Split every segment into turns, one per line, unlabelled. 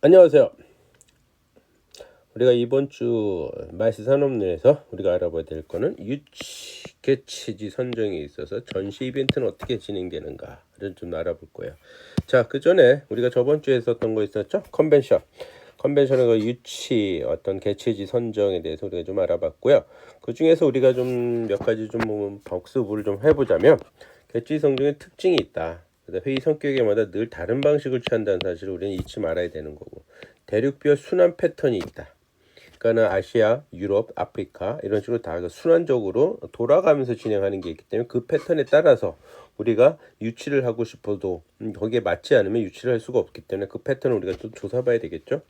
안녕하세요. 우리가 이번 주 마이스 산업론에서 우리가 알아봐야 될 거는 유치 개최지 선정에 있어서 전시 이벤트는 어떻게 진행되는가를 좀 알아볼 거예요. 자, 그 전에 우리가 저번 주에 했었던 거 있었죠? 컨벤션의 그 유치 어떤 개최지 선정에 대해서 우리가 좀 알아봤고요. 그 중에서 우리가 좀 몇 가지 좀 복습을 좀 해보자면, 개최지 선정의 특징이 있다. 회의 성격에마다 늘 다른 방식을 취한다는 사실을 우리는 잊지 말아야 되는 거고, 대륙별 순환 패턴이 있다. 그러니까는 아시아, 유럽, 아프리카 이런 식으로 다 순환적으로 돌아가면서 진행하는 게 있기 때문에 그 패턴에 따라서 우리가 유치를 하고 싶어도 거기에 맞지 않으면 유치를 할 수가 없기 때문에 그 패턴을 우리가 또 조사봐야 되겠죠.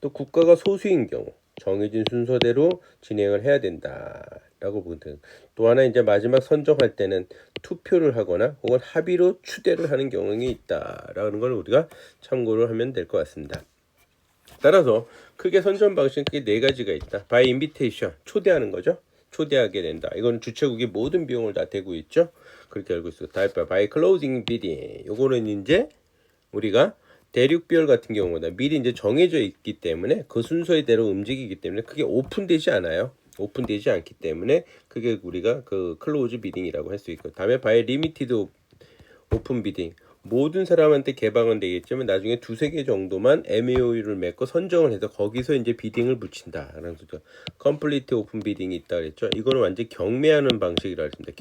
또 국가가 소수인 경우 정해진 순서대로 진행을 해야 된다라고 보거든. 또 하나 이제 마지막 선정할 때는 투표를 하거나 혹은 합의로 추대를 하는 경우가 있다라는 걸 우리가 참고를 하면 될 것 같습니다. 따라서 크게 선정 방식은 크게 네 가지가 있다. by invitation, 초대하는 거죠. 초대하게 된다. 이거는 주최국이 모든 비용을 다 대고 있죠. 그렇게 알고 있어요. by closing bidding. 요거는 이제 우리가 대륙별 같은 경우보다 미리 이제 정해져 있기 때문에 그 순서대로 움직이기 때문에 크게 오픈되지 않아요. 오픈되지 않기 때문에 그게 우리가 그 클로즈 비딩이라고 할 수 있고, 다음에 by limited 오픈 비딩, 모든 사람한테 개방은 되겠지만 나중에 두세 개 정도만 MAOU를 맺고 선정을 해서 거기서 이제 비딩을 붙인다라는 거죠. 컴플리트 오픈 비딩이 있다 그랬죠. 이거는 완전 경매하는 방식이라 했습니다.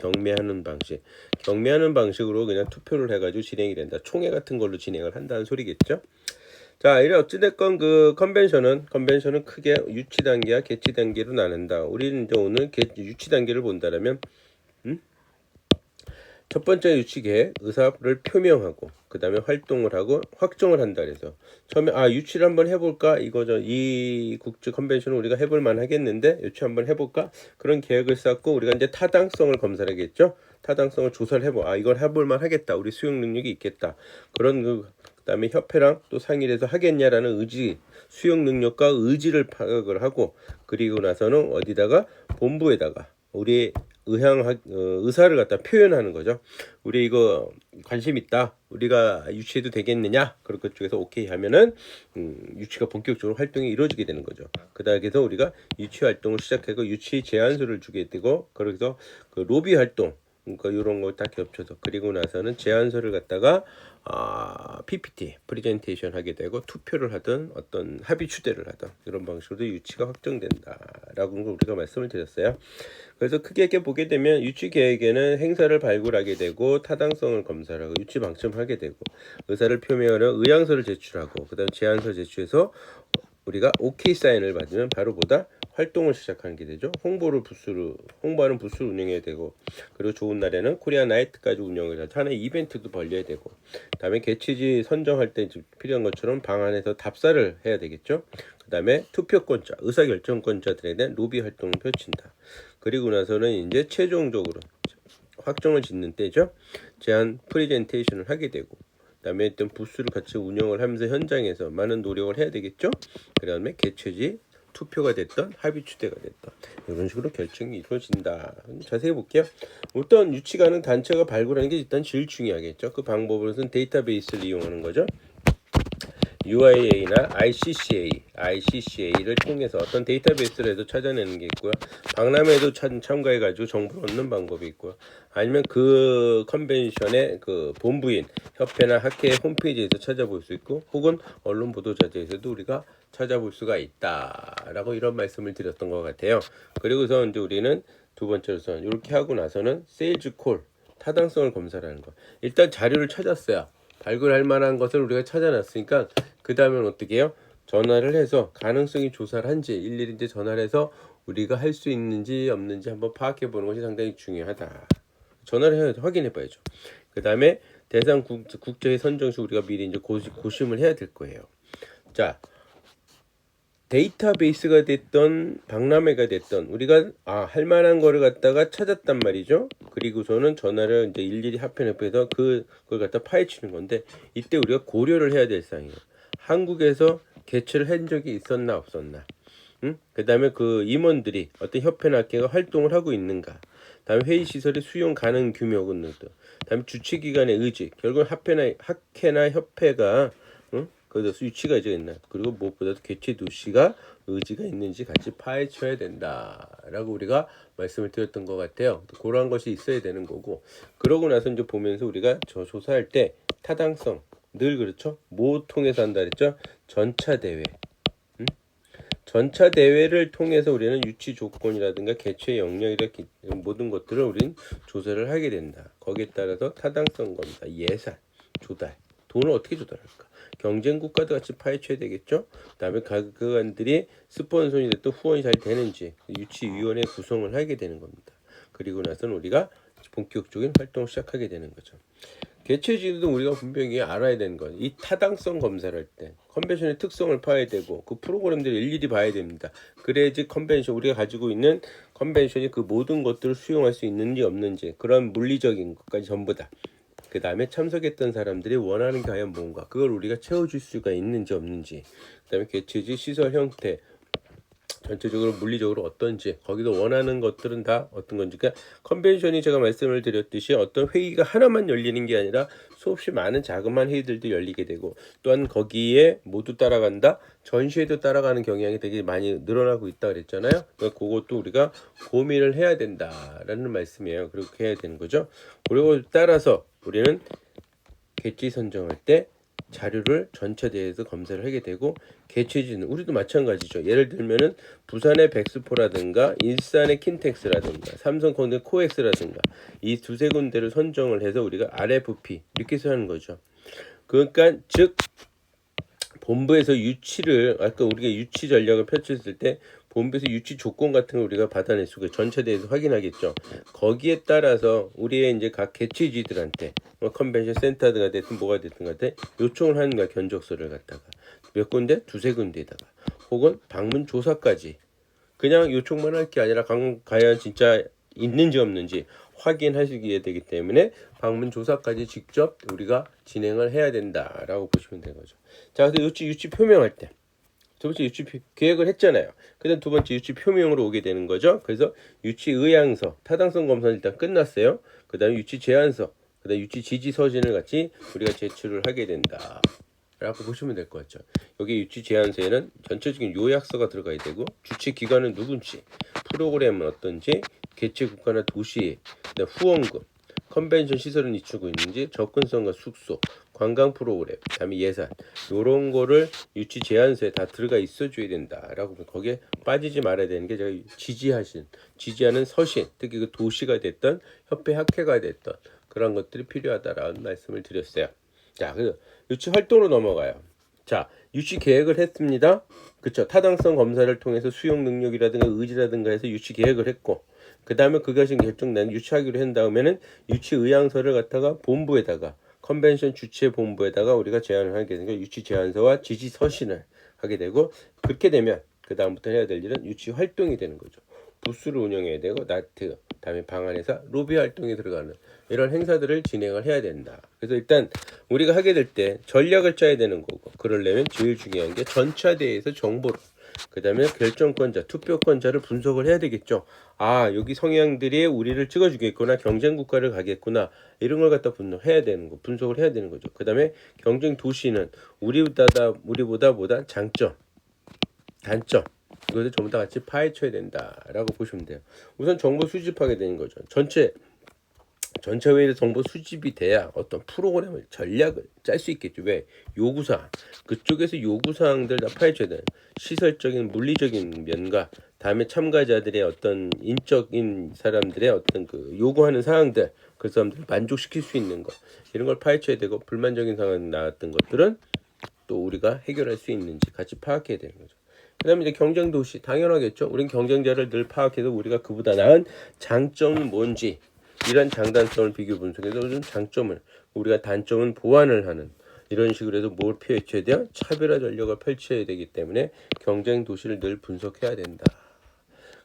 경매하는 방식으로 그냥 투표를 해가지고 진행이 된다. 총회 같은 걸로 진행을 한다는 소리겠죠. 자, 이래 어찌됐건 그 컨벤션은 크게 유치 단계와 개최 단계로 나눈다. 우리는 이제 오늘 유치 단계를 본다라면, 첫 번째 유치 계획, 의사를 표명하고 그 다음에 활동을 하고 확정을 한다 그래서 처음에 유치를 한번 해볼까 이거죠. 이 국제 컨벤션을 우리가 해볼 만하겠는데 유치 한번 해볼까, 그런 계획을 쌓고 우리가 이제 타당성을 검사를 하겠죠. 타당성을 조사를 해보, 이걸 해볼 만하겠다, 우리 수용 능력이 있겠다, 그런 그다음에 협회랑 또 상의를 해서 하겠냐라는 의지, 수용 능력과 의지를 파악을 하고, 그리고 나서는 어디다가 본부에다가 우리 의사를 갖다 표현하는 거죠. 우리 이거 관심 있다, 우리가 유치해도 되겠느냐, 그렇게 쪽에서 오케이 하면은 유치가 본격적으로 활동이 이루어지게 되는 거죠. 그다음에서 우리가 유치 활동을 시작하고 유치 제안서를 주게 되고, 그래서 그 로비 활동, 그러니까 이런 거 다 겹쳐서, 그리고 나서는 제안서를 갖다가 PPT 프레젠테이션 하게 되고 투표를 하든 어떤 합의 추대를 하든 이런 방식으로 유치가 확정된다라고 우리가 말씀을 드렸어요. 그래서 크게 이렇게 보게 되면 유치 계획에는 행사를 발굴하게 되고 타당성을 검사하고 유치 방침하게 되고 의사를 표명하려 의향서를 제출하고 그다음 제안서 제출해서 우리가 OK 사인을 받으면 바로 보다 활동을 시작하는 게 되죠. 홍보하는 부스를 운영해야 되고, 그리고 좋은 날에는 코리아 나이트까지 운영을 해서 하나의 이벤트도 벌려야 되고, 다음에 개최지 선정할 때 필요한 것처럼 방 안에서 답사를 해야 되겠죠. 그 다음에 투표권자, 의사결정권자들에 대한 로비 활동을 펼친다. 그리고 나서는 이제 최종적으로 확정을 짓는 때죠. 제안 프레젠테이션을 하게 되고, 그다음에 어떤 부스를 같이 운영을 하면서 현장에서 많은 노력을 해야 되겠죠. 그다음에 개최지 투표가 됐던 합의 추대가 됐던 이런 식으로 결정이 이루어진다. 자세히 볼게요. 어떤 유치가는 단체가 발굴하는 게 일단 제일 중요하겠죠. 그 방법으로는 데이터베이스를 이용하는 거죠. UIA나 ICCA를 통해서 어떤 데이터베이스를 해서 찾아내는 게 있고요. 박람회에도 참가해가지고 정보를 얻는 방법이 있고요. 아니면 그 컨벤션의 그 본부인 협회나 학회 홈페이지에서 찾아볼 수 있고, 혹은 언론 보도자료에서도 우리가 찾아볼 수가 있다라고 이런 말씀을 드렸던 것 같아요. 그리고서 이제 우리는 두 번째로서 이렇게 하고 나서는 세일즈 콜, 타당성을 검사하는 거. 일단 자료를 찾았어요. 발굴할 만한 것을 우리가 찾아놨으니까 그 다음엔 어떻게 해요? 전화를 해서 가능성이 조사를 한지 일일이 이제 전화를 해서 우리가 할 수 있는지 없는지 한번 파악해 보는 것이 상당히 중요하다. 전화를 해서 확인해 봐야죠. 그 다음에 대상 국제회 선정 시 우리가 미리 이제 고심을 해야 될 거예요. 자, 데이터베이스가 됐던 박람회가 됐던 우리가 할 만한 거를 갖다가 찾았단 말이죠. 그리고서는 전화를 이제 일일이 합해서 그걸 갖다 파헤치는 건데, 이때 우리가 고려를 해야 될 사항이에요. 한국에서 개최를 한 적이 있었나 없었나, 그 다음에 그 임원들이 어떤 협회나 학회가 활동을 하고 있는가, 다음에 회의 시설의 수용 가능 규모 등등, 다음에 주최기관의 의지, 결국 학회나 협회가 거기서 유치가 의지가 있나, 그리고 무엇보다도 개최 도시가 의지가 있는지 같이 파헤쳐야 된다라고 우리가 말씀을 드렸던 것 같아요. 그러한 것이 있어야 되는 거고, 그러고 나서 이제 보면서 우리가 저 조사할 때 타당성 늘 그렇죠. 뭐 통해서 한다 그랬죠? 전차 대회. 전차 대회를 통해서 우리는 유치 조건이라든가 개최 영역이라 모든 것들을 우리는 조사를 하게 된다. 거기에 따라서 타당성 검사, 예산, 조달, 돈을 어떻게 조달할까? 경쟁 국가도 같이 파헤쳐야 되겠죠. 그다음에 각 기관들이 스폰서이 됐든 후원이 잘 되는지 유치위원회 구성을 하게 되는 겁니다. 그리고 나서는 우리가 본격적인 활동을 시작하게 되는 거죠. 개최지도 우리가 분명히 알아야 되는 건, 이 타당성 검사를 할 때 컨벤션의 특성을 파야 되고 그 프로그램들을 일일이 봐야 됩니다. 그래야지 컨벤션, 우리가 가지고 있는 컨벤션이 그 모든 것들을 수용할 수 있는지 없는지, 그런 물리적인 것까지 전부 다, 그 다음에 참석했던 사람들이 원하는 게 과연 뭔가, 그걸 우리가 채워줄 수가 있는지 없는지, 그 다음에 개최지 시설 형태, 전체적으로 물리적으로 어떤지, 거기도 원하는 것들은 다 어떤 건지. 그러니까 컨벤션이 제가 말씀을 드렸듯이 어떤 회의가 하나만 열리는 게 아니라 수없이 많은 자그마한 회의들도 열리게 되고, 또한 거기에 모두 따라간다, 전시회도 따라가는 경향이 되게 많이 늘어나고 있다 그랬잖아요. 그러니까 그것도 우리가 고민을 해야 된다라는 말씀이에요. 그렇게 해야 되는 거죠. 그리고 따라서 우리는 개최 선정할 때 자료를 전체 대해서 검사를 하게 되고, 개최지는 우리도 마찬가지죠. 예를 들면은 부산의 백스포라든가 일산의 킨텍스라든가 삼성콘대 코엑스라든가 이 두세 군데를 선정을 해서 우리가 RFP 이렇게 해서 하는 거죠. 그러니까 즉 본부에서 유치를, 아까 우리가 유치 전략을 펼쳤을 때 본부에서 유치 조건 같은 걸 우리가 받아낼 수가, 전체 대해서 확인하겠죠. 거기에 따라서 우리의 이제 각 개최지들한테 컨벤션 센터가 됐든 뭐가 됐든 간에 요청을 하는 거야. 견적서를 갖다가 몇 군데, 두세 군데에다가, 혹은 방문 조사까지. 그냥 요청만 할 게 아니라 과연 진짜 있는지 없는지 확인하시게 되기 때문에 방문 조사까지 직접 우리가 진행을 해야 된다라고 보시면 되는 거죠. 자, 그래서 유치 표명할 때 두 번째 유치 계획을 했잖아요. 그다음 두 번째 유치 표명으로 오게 되는 거죠. 그래서 유치 의향서, 타당성 검사는 일단 끝났어요. 그다음에 유치 제안서, 그다음 유치 지지 서신을 같이 우리가 제출을 하게 된다 라고 보시면 될 것 같죠. 여기 유치 제안서에는 전체적인 요약서가 들어가야 되고, 주최 기관은 누군지, 프로그램은 어떤지, 개최 국가나 도시, 후원금, 컨벤션 시설은 갖추고 있는지, 접근성과 숙소, 관광 프로그램, 그다음에 예산, 요런 거를 유치 제안서에 다 들어가 있어줘야 된다라고. 거기에 빠지지 말아야 되는 게, 제가 지지하는 서신, 특히 그 도시가 됐던 협회 학회가 됐던 그런 것들이 필요하다라는 말씀을 드렸어요. 자, 그래서 유치 활동으로 넘어가요. 자, 유치 계획을 했습니다. 그쵸? 타당성 검사를 통해서 수용 능력이라든가 의지라든가 해서 유치 계획을 했고, 그 다음에 그것이 결정난 유치하기로 한 다음에는 유치 의향서를 갖다가 본부에다가, 컨벤션 주최 본부에다가 우리가 제안을 하게 되는 거예요. 유치 제안서와 지지 서신을 하게 되고, 그렇게 되면 그 다음부터 해야 될 일은 유치 활동이 되는 거죠. 부스를 운영해야 되고, 나트, 다음에 방안회사, 로비 활동에 들어가는 이런 행사들을 진행을 해야 된다. 그래서 일단 우리가 하게 될 때 전략을 짜야 되는 거고, 그러려면 제일 중요한 게 전차대에서 정보를, 그 다음에 결정권자, 투표권자를 분석을 해야 되겠죠. 아, 여기 성향들이 우리를 찍어주겠구나, 경쟁 국가를 가겠구나, 이런 걸 갖다 분석해야 되는 거, 분석을 해야 되는 거죠. 그 다음에 경쟁 도시는 우리보다 장점, 단점, 이것을 전부 다 같이 파헤쳐야 된다라고 보시면 돼요. 우선 정보 수집하게 되는 거죠. 전체 회의를 정보 수집이 돼야 어떤 프로그램을, 전략을 짤 수 있겠죠. 왜? 요구사항, 그쪽에서 요구사항들 다 파헤쳐야 돼요. 시설적인, 물리적인 면과, 다음에 참가자들의 어떤 인적인 사람들의 어떤 그 요구하는 사항들, 그 사람들을 만족시킬 수 있는 것, 이런 걸 파헤쳐야 되고, 불만적인 상황이 나왔던 것들은 또 우리가 해결할 수 있는지 같이 파악해야 되는 거죠. 그 다음에 이제 경쟁 도시, 당연하겠죠. 우린 경쟁자를 늘 파악해서 우리가 그보다 나은 장점은 뭔지, 이런 장단점을 비교 분석해서 좀 장점을, 우리가 단점은 보완을 하는, 이런 식으로 해서 뭘 펼쳐야 돼요? 차별화 전략을 펼쳐야 되기 때문에 경쟁 도시를 늘 분석해야 된다.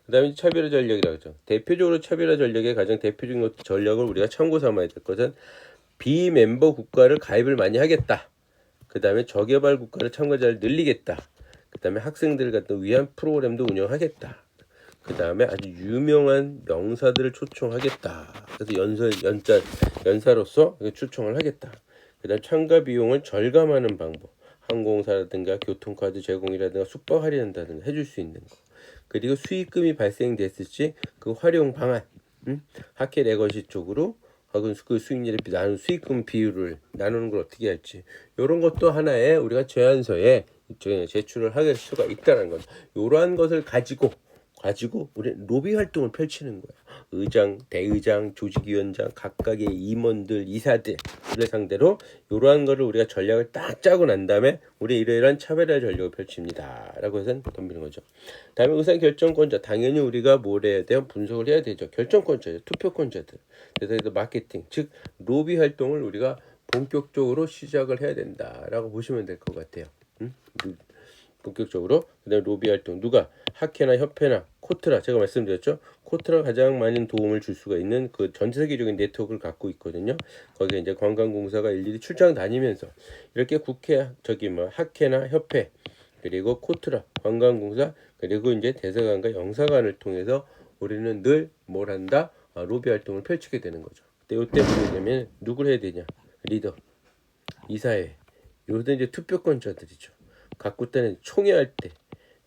그 다음에 차별화 전략이라고 하죠. 대표적으로 차별화 전략의 가장 대표적인 전략을 우리가 참고 삼아야 될 것은, 비멤버 국가를 가입을 많이 하겠다. 그 다음에 저개발 국가를 참가자를 늘리겠다. 그 다음에 학생들 같은 위한 프로그램도 운영하겠다. 그 다음에 아주 유명한 명사들을 초청하겠다. 그래서 연사로서 초청을 하겠다. 그 다음 참가 비용을 절감하는 방법. 항공사라든가 교통카드 제공이라든가 숙박 할인한다든가 해줄 수 있는 거. 그리고 수익금이 발생됐을 시 그 활용 방안, 학회 레거시 쪽으로 그 수익률에 나눈 수익금 비율을 나누는 걸 어떻게 할지, 이런 것도 하나의 우리가 제안서에 제출을 할 수가 있다는 거죠. 이러한 것을 가지고 우리 로비 활동을 펼치는 거예요. 의장, 대의장, 조직위원장, 각각의 임원들, 이사들을 상대로 이러한 거를 우리가 전략을 딱 짜고 난 다음에 우리 이러이러한 차별화 전략을 펼칩니다 라고 해서 덤비는 거죠. 다음에 의사결정권자, 당연히 우리가 뭐에 대한 분석을 해야 되죠. 결정권자, 투표권자들. 그래서 마케팅, 즉 로비 활동을 우리가 본격적으로 시작을 해야 된다라고 보시면 될 것 같아요. 본격적으로. 그다음에 로비 활동, 누가? 학회나 협회나 코트라, 제가 말씀드렸죠. 코트라 가장 많은 도움을 줄 수가 있는 그 전 세계적인 네트워크를 갖고 있거든요. 거기에 이제 관광공사가 일일이 출장 다니면서 이렇게 국회, 학회나 협회, 그리고 코트라, 관광공사, 그리고 이제 대사관과 영사관을 통해서 우리는 늘 뭘 한다? 로비 활동을 펼치게 되는 거죠. 근데 이때 보게 되면 누굴 해야 되냐? 리더, 이사회, 요들 이제 투표권자들이죠. 갖고 있다는 총회할 때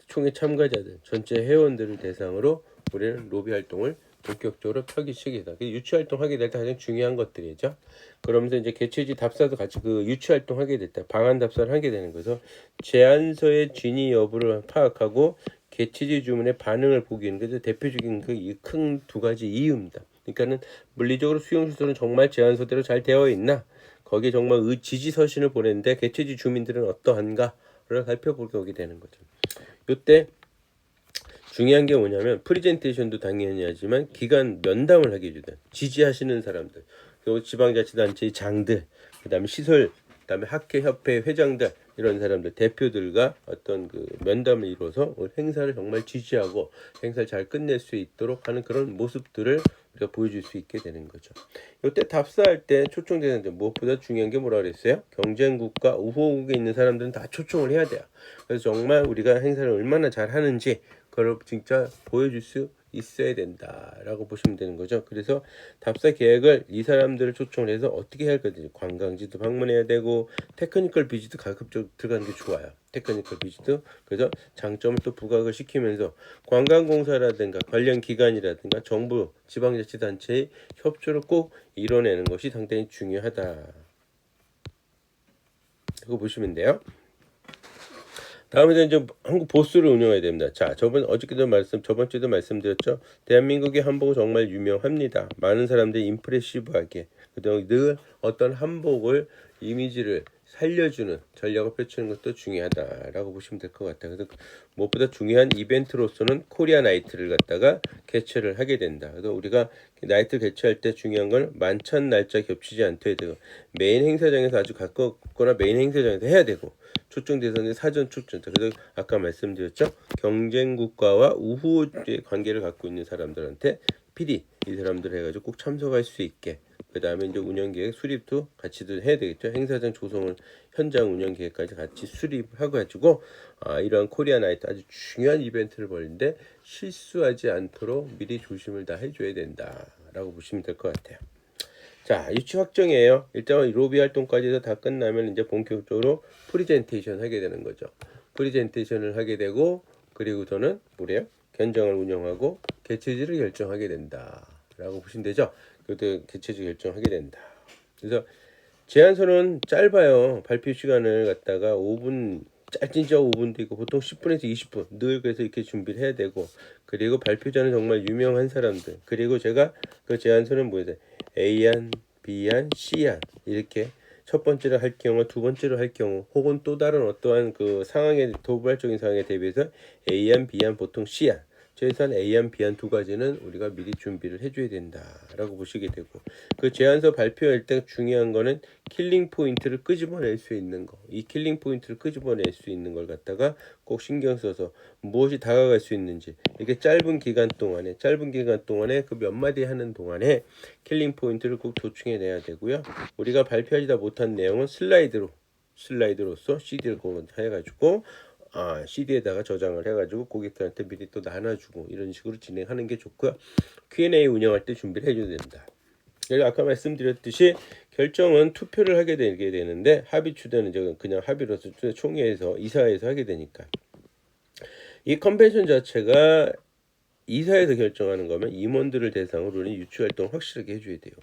총회 참가자들, 전체 회원들을 대상으로 우리는 로비 활동을 본격적으로 펴기 시작이다. 유치 활동하게 될 때 가장 중요한 것들이죠. 그러면서 이제 개최지 답사도 같이 그 유치 활동하게 될 때 방한 답사를 하게 되는 거죠. 제안서의 진위 여부를 파악하고 개최지 주문의 반응을 보기 위한 그래서 대표적인 그 큰 두 가지 이유입니다. 그러니까는 물리적으로 수용 시설은 정말 제안서대로 잘 되어 있나? 거기에 정말 지지 서신을 보냈는데 개최지 주민들은 어떠한가를 살펴보게 되는 거죠. 이때 중요한 게 뭐냐면 프리젠테이션도 당연히 하지만 기간 면담을 하게 해주다. 지지하시는 사람들, 그리고 지방자치단체의 장들, 그다음에 시설, 그다음에 학회 협회 회장들, 이런 사람들 대표들과 어떤 그 면담을 이루어서 행사를 정말 지지하고 행사를 잘 끝낼 수 있도록 하는 그런 모습들을 우리가 보여줄 수 있게 되는 거죠. 이때 답사할 때 초청 대상자, 무엇보다 중요한 게 뭐라 그랬어요? 경쟁국과 우호국에 있는 사람들은 다 초청을 해야 돼요. 그래서 정말 우리가 행사를 얼마나 잘 하는지 그걸 진짜 보여줄 수 있어야 된다라고 보시면 되는 거죠. 그래서 답사 계획을 이 사람들을 초청을 해서 어떻게 할 거든요. 관광지도 방문해야 되고 테크니컬 비즈도 가급적 들어가는 게 좋아요. 테크니컬 비즈도. 그래서 장점을 또 부각을 시키면서 관광공사라든가 관련 기관이라든가 정부 지방자치단체의 협조를 꼭 이뤄내는 것이 상당히 중요하다. 그거 보시면 돼요. 다음에 이제 한국 보스를 운영해야 됩니다. 자, 저번 주에도 말씀드렸죠. 대한민국의 한복은 정말 유명합니다. 많은 사람들이 임프레시브하게 그다음에 늘 어떤 한복을 이미지를 살려주는 전략을 펼치는 것도 중요하다라고 보시면 될 것 같아요. 그래서 무엇보다 중요한 이벤트로서는 코리아 나이트를 갖다가 개최를 하게 된다. 그래서 우리가 나이트 개최할 때 중요한 건 만찬 날짜 겹치지 않게 되고 메인 행사장에서 아주 가깝거나 메인 행사장에서 해야 되고 초청 대상의 사전 초청. 그래서 아까 말씀드렸죠. 경쟁 국가와 우호의 관계를 갖고 있는 사람들한테 PD 이 사람들 해가지고 꼭 참석할 수 있게. 그 다음에 이제 운영 계획 수립도 같이 해야 되겠죠. 행사장 조성을 현장 운영 계획까지 같이 수립하고 가지고 이러한 코리아 나이트 아주 중요한 이벤트를 벌이는데 실수하지 않도록 미리 조심을 다 해줘야 된다라고 보시면 될 것 같아요. 자, 유치 확정이에요. 일단 로비 활동까지 해서 다 끝나면 이제 본격적으로 프리젠테이션 하게 되는 거죠. 프리젠테이션을 하게 되고 그리고 저는 뭐래요? 견정을 운영하고 개최지를 결정하게 된다라고 보시면 되죠. 그때 개최지 결정하게 된다. 그래서 제안서는 짧아요. 발표 시간을 갖다가 5분, 짧진 5분도 있고 보통 10분에서 20분 늘 그래서 이렇게 준비를 해야 되고 그리고 발표자는 정말 유명한 사람들 그리고 제가 그 제안서는 뭐예요? A안, B안, C안 이렇게 첫 번째로 할 경우, 두 번째로 할 경우 혹은 또 다른 어떠한 그 상황에 도발적인 상황에 대비해서 A안, B안, 보통 C안 최소한 A안, B안 두 가지는 우리가 미리 준비를 해줘야 된다라고 보시게 되고 그 제안서 발표할 때 중요한 거는 킬링 포인트를 끄집어낼 수 있는 거. 이 킬링 포인트를 끄집어낼 수 있는 걸 갖다가 꼭 신경 써서 무엇이 다가갈 수 있는지 이렇게 짧은 기간 동안에 그 몇 마디 하는 동안에 킬링 포인트를 꼭 도충해내야 되고요. 우리가 발표하지다 못한 내용은 슬라이드로서 CD를 해가지고 CD에다가 저장을 해가지고 고객들한테 미리 또 나눠주고 이런 식으로 진행하는 게 좋고요. Q&A 운영할 때 준비를 해줘야 된다. 아까 말씀드렸듯이 결정은 투표를 하게 되게 되는데 합의 추대는 그냥 합의로서 총회에서 이사회에서 하게 되니까 이 컨벤션 자체가 이사회에서 결정하는 거면 임원들을 대상으로는 유치 활동을 확실하게 해줘야 돼요.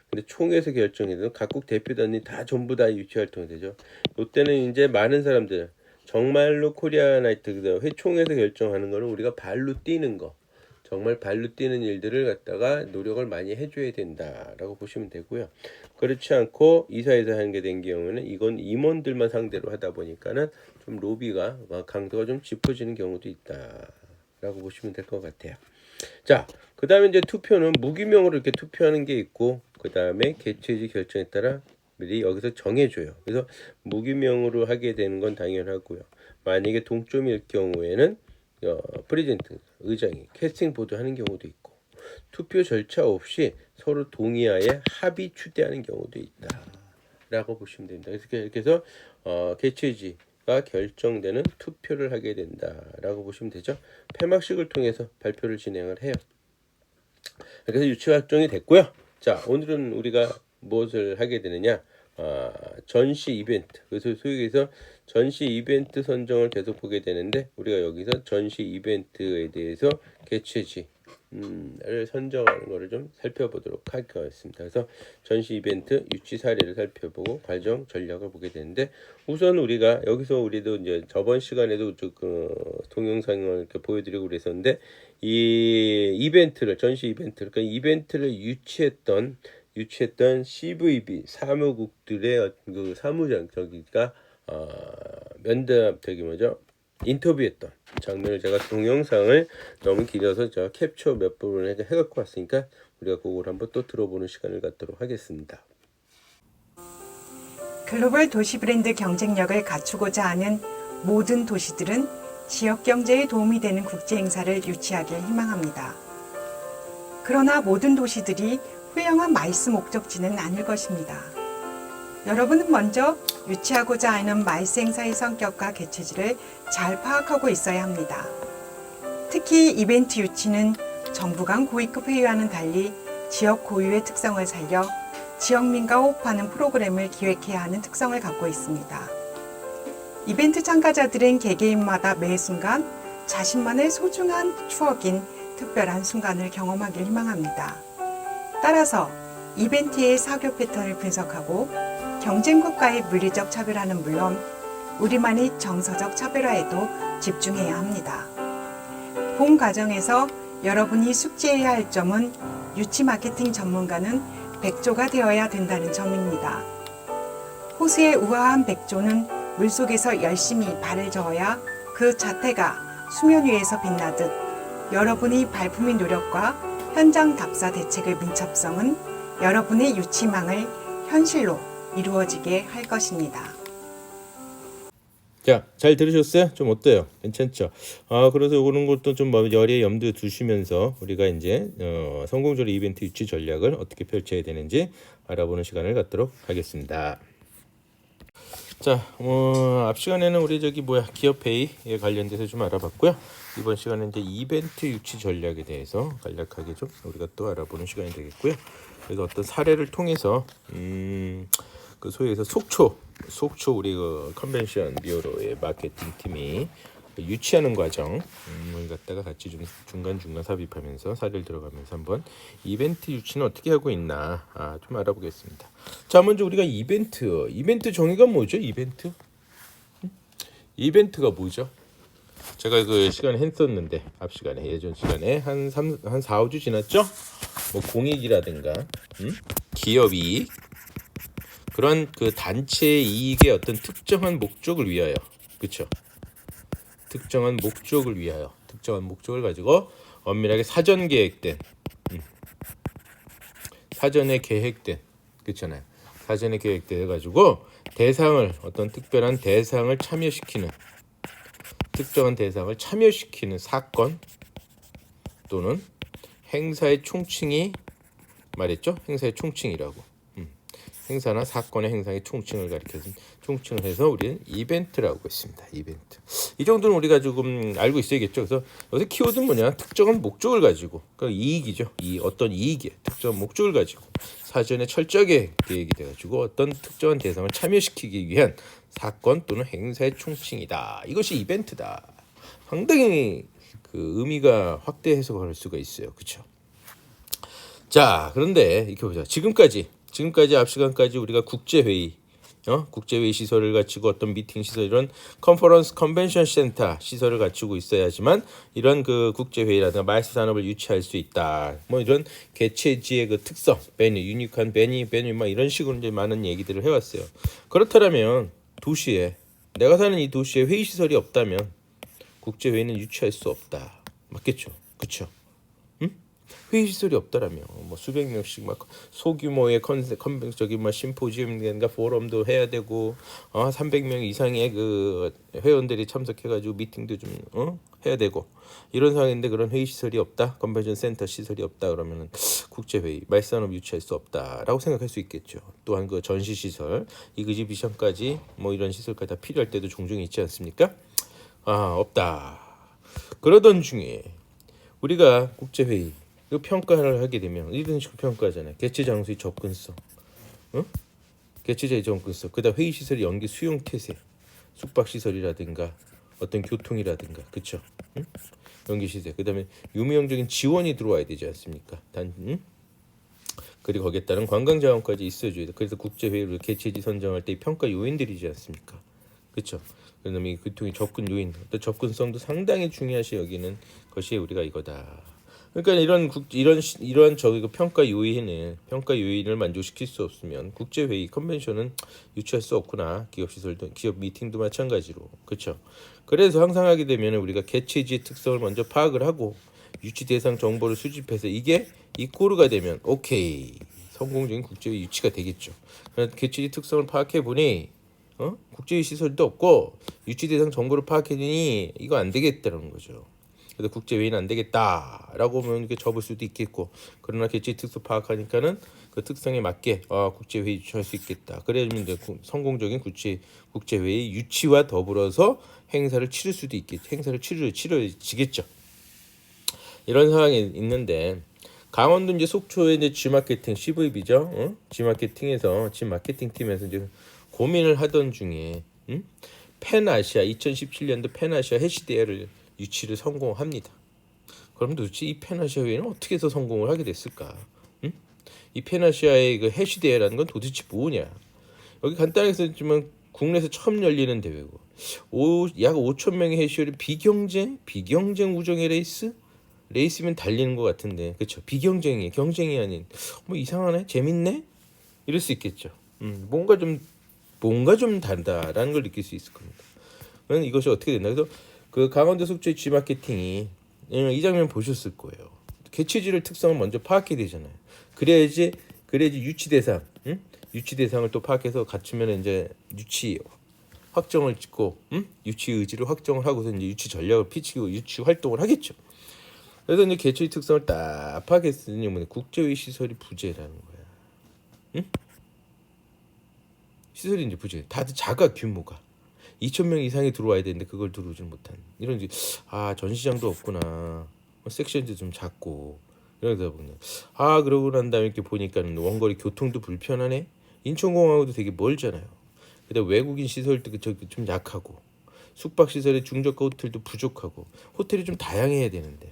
근데 총회에서 결정해도 각국 대표단이 다 전부 다 유치 활동이 되죠. 이때는 이제 많은 사람들 정말로 코리아 나이트 회총에서 결정하는 거는 우리가 발로 뛰는 거, 정말 발로 뛰는 일들을 갖다가 노력을 많이 해줘야 된다라고 보시면 되고요. 그렇지 않고 이사회에서 하는 게 된 경우는 이건 임원들만 상대로 하다 보니까는 좀 로비가 강도가 좀 짚어지는 경우도 있다라고 보시면 될 것 같아요. 자, 그 다음에 이제 투표는 무기명으로 이렇게 투표하는 게 있고, 그 다음에 개최지 결정에 따라 미리 여기서 정해줘요. 그래서 무기명으로 하게 되는 건 당연하고요. 만약에 동점일 경우에는 프레지던트 의장이 캐스팅 보드 하는 경우도 있고, 투표 절차 없이 서로 동의하에 합의 추대하는 경우도 있다라고 보시면 됩니다. 그래서 개최지가 결정되는 투표를 하게 된다라고 보시면 되죠. 폐막식을 통해서 발표를 진행을 해요. 그래서 유치 활동이 됐고요. 자, 오늘은 우리가 무엇을 하게 되느냐? 전시 이벤트. 그래서 소위 해서 전시 이벤트 선정을 계속 보게 되는데 우리가 여기서 전시 이벤트에 대해서 개최지를 선정하는 것을 좀 살펴보도록 하겠습니다. 그래서 전시 이벤트 유치 사례를 살펴보고 과정 전략을 보게 되는데 우선 우리가 여기서 우리도 이제 저번 시간에도 그 동영상을 이렇게 보여드리고 그랬었는데 이 이벤트를 전시 이벤트 그러니까 이벤트를 유치했던 CVB 사무국들의 그 사무장 저기가 면담 인터뷰했던 장면을 제가 동영상을 너무 길어서 제가 캡처 몇 부분을 해갖고 왔으니까 우리가 그걸 한번 또 들어보는 시간을 갖도록 하겠습니다.
글로벌 도시 브랜드 경쟁력을 갖추고자 하는 모든 도시들은 지역 경제에 도움이 되는 국제 행사를 유치하길 희망합니다. 그러나 모든 도시들이 훌륭한 마이스 목적지는 아닐 것입니다. 여러분은 먼저 유치하고자 하는 마이스 행사의 성격과 개최지를 잘 파악하고 있어야 합니다. 특히 이벤트 유치는 정부 간 고위급 회의와는 달리 지역 고유의 특성을 살려 지역민과 호흡하는 프로그램을 기획해야 하는 특성을 갖고 있습니다. 이벤트 참가자들은 개개인마다 매 순간 자신만의 소중한 추억인 특별한 순간을 경험하길 희망합니다. 따라서 이벤트의 사교 패턴을 분석하고 경쟁국과의 물리적 차별화는 물론 우리만의 정서적 차별화에도 집중해야 합니다. 본 과정에서 여러분이 숙지해야 할 점은 유치 마케팅 전문가는 백조가 되어야 된다는 점입니다. 호수의 우아한 백조는 물속에서 열심히 발을 저어야 그 자태가 수면 위에서 빛나듯 여러분이 발품의 노력과 현장 답사 대책의 민첩성은 여러분의 유치망을 현실로 이루어지게 할 것입니다.
자, 잘 들으셨어요? 좀 어때요? 괜찮죠? 그래서 그런 것도 좀 열에 염두에 두시면서 우리가 이제 성공적으로 이벤트 유치 전략을 어떻게 펼쳐야 되는지 알아보는 시간을 갖도록 하겠습니다. 자, 앞 시간에는 우리 기업 회의에 관련돼서 좀 알아봤고요. 이번 시간은 이제 이벤트 유치 전략에 대해서 간략하게 좀 우리가 또 알아보는 시간이 되겠고요. 그래서 어떤 사례를 통해서 그 소위에서 속초 우리 그 컨벤션 비오로의 마케팅 팀이 유치하는 과정을 갖다가 같이 좀 중간중간 삽입하면서 사례를 들어가면서 한번 이벤트 유치는 어떻게 하고 있나 좀 알아보겠습니다. 자, 먼저 우리가 이벤트 정의가 뭐죠? 이벤트가 뭐죠? 제가 그 시간에 했었는데 앞 시간에 예전 시간에 한 4, 5주 지났죠? 뭐 공익이라든가 기업이 그런 그 단체의 이익의 어떤 특정한 목적을 위하여, 그렇죠? 특정한 목적을 가지고 엄밀하게 사전에 계획된, 그렇잖아요. 사전에 계획돼 가지고 어떤 특별한 대상을 특정한 대상을 참여시키는 사건 또는 행사의 총칭이 말했죠? 행사의 총칭이라고. 행사나 사건의 행사의 총칭을 총칭을 해서 우리는 이벤트라고 했습니다. 이벤트. 이 정도는 우리가 조금 알고 있어야겠죠. 그래서 여기서 키워드는 뭐냐? 특정한 목적을 가지고, 그러니까 이익이죠. 어떤 이익이에요. 특정한 목적을 가지고 사전에 철저하게 계획이 돼가지고 어떤 특정한 대상을 참여시키기 위한 사건 또는 행사의 총칭이다. 이것이 이벤트다. 상당히 그 의미가 확대 해석할 수가 있어요. 그렇죠? 자, 그런데 이렇게 보자. 지금까지 앞 시간까지 우리가 국제회의, 국제회의 시설을 갖추고 어떤 미팅 시설, 이런 컨퍼런스 컨벤션 센터 시설을 갖추고 있어야지만 이런 그 국제회의라든가 마이스 산업을 유치할 수 있다. 뭐 이런 개최지의 그 특성, 베뉴, 유니크한 베뉴, 막 이런 식으로 이제 많은 얘기들을 해왔어요. 그렇다면 도시에, 내가 사는 이 도시에 회의 시설이 없다면 국제회의는 유치할 수 없다. 맞겠죠? 그렇죠? 회의 시설이 없다라며 뭐 수백 명씩 막 소규모의 저기 뭐 심포지엄인가 포럼도 해야 되고 300명 이상의 그 회원들이 참석해가지고 미팅도 좀 해야 되고 이런 상황인데 그런 회의 시설이 없다, 컨벤션 센터 시설이 없다 그러면은 국제회의 말산업 유치할 수 없다라고 생각할 수 있겠죠. 또한 그 전시 시설, 이그지비션까지 뭐 이런 시설까지 다 필요할 때도 종종 있지 않습니까? 없다. 그러던 중에 우리가 국제회의 그 평가를 하게 되면 이런 식으로 평가하잖아요. 개최 장소의 접근성, 개최자의 접근성, 그다음 회의 시설의 연계 수용 태세, 숙박 시설이라든가 어떤 교통이라든가, 그렇죠? 연계 시설, 그다음에 유무형적인 지원이 들어와야 되지 않습니까? 그리고 거기에 따른 관광 자원까지 있어줘야 돼. 그래서 국제회의를 개최지 선정할 때 평가 요인들이지 않습니까? 그렇죠? 그다음에 이 교통의 접근 요인, 또 접근성도 상당히 중요시 여기는 것이 우리가 이거다. 그러니까 이런 저기 그 평가 요인을 만족시킬 수 없으면 국제회의 컨벤션은 유치할 수 없구나. 기업 시설도, 기업 미팅도 마찬가지로. 그렇죠? 그래서 항상 하게 되면 우리가 개최지의 특성을 먼저 파악을 하고 유치 대상 정보를 수집해서 이게 이꼬르가 되면 오케이, 성공적인 국제회의 유치가 되겠죠. 그래서 개최지 특성을 파악해 보니 국제회의 시설도 없고 유치 대상 정보를 파악해보니 이거 안 되겠다는 거죠. 그래서 국제회의는 안 되겠다라고 하면 이렇게 접을 수도 있겠고, 그러나 개최 특성 파악하니까는 그 특성에 맞게 국제회의 유치할 수 있겠다. 그래야면 이제 성공적인 국제회의 유치와 더불어서 행사를 치를 수도 행사를 치러지겠죠. 이런 상황이 있는데 강원도 이제 속초에 이제 G마케팅 CVB죠. G마케팅에서 G마케팅 팀에서 이제 고민을 하던 중에 팬아시아 2017년도 팬아시아 해시대회를 유치를 성공합니다. 그럼 도대체 이 팬아시아 회의는 어떻게 해서 성공을 하게 됐을까? 이 팬아시아의 그 해시대회라는 건 도대체 뭐냐? 여기 간단하게 썼지만 국내에서 처음 열리는 대회고 약 5천 명의 해시열이 비경쟁 우정의 레이스면 달리는 것 같은데, 그렇죠? 경쟁이 아닌 뭐 이상하네, 재밌네, 이럴 수 있겠죠. 뭔가 좀 다르다라는 걸 느낄 수 있을 겁니다. 그러면 이것이 어떻게 됐나? 그래서 그 강원도 속초의 G마케팅이 이 장면 보셨을 거예요. 개최지를 특성을 먼저 파악해야 되잖아요. 그래야지 유치 대상을 또 파악해서 갖추면 이제 유치 확정을 짓고 유치 의지를 확정을 하고서 이제 유치 전략을 피치고 유치 활동을 하겠죠. 그래서 이제 개최지 특성을 딱 파악했으니 뭐 국제회의 시설이 부재라는 거야. 시설이 이제 부재. 다들 작아, 규모가 2,000명 이상이 들어와야 되는데 그걸 들어오지 못한 이런 이제 전시장도 없구나, 섹션도 좀 작고 이러다 보면 그러고 난 다음에 이렇게 보니까는 원거리 교통도 불편하네. 인천공항하고도 되게 멀잖아요. 그다음 외국인 시설도 좀 약하고 숙박 시설의 중저가 호텔도 부족하고 호텔이 좀 다양해야 되는데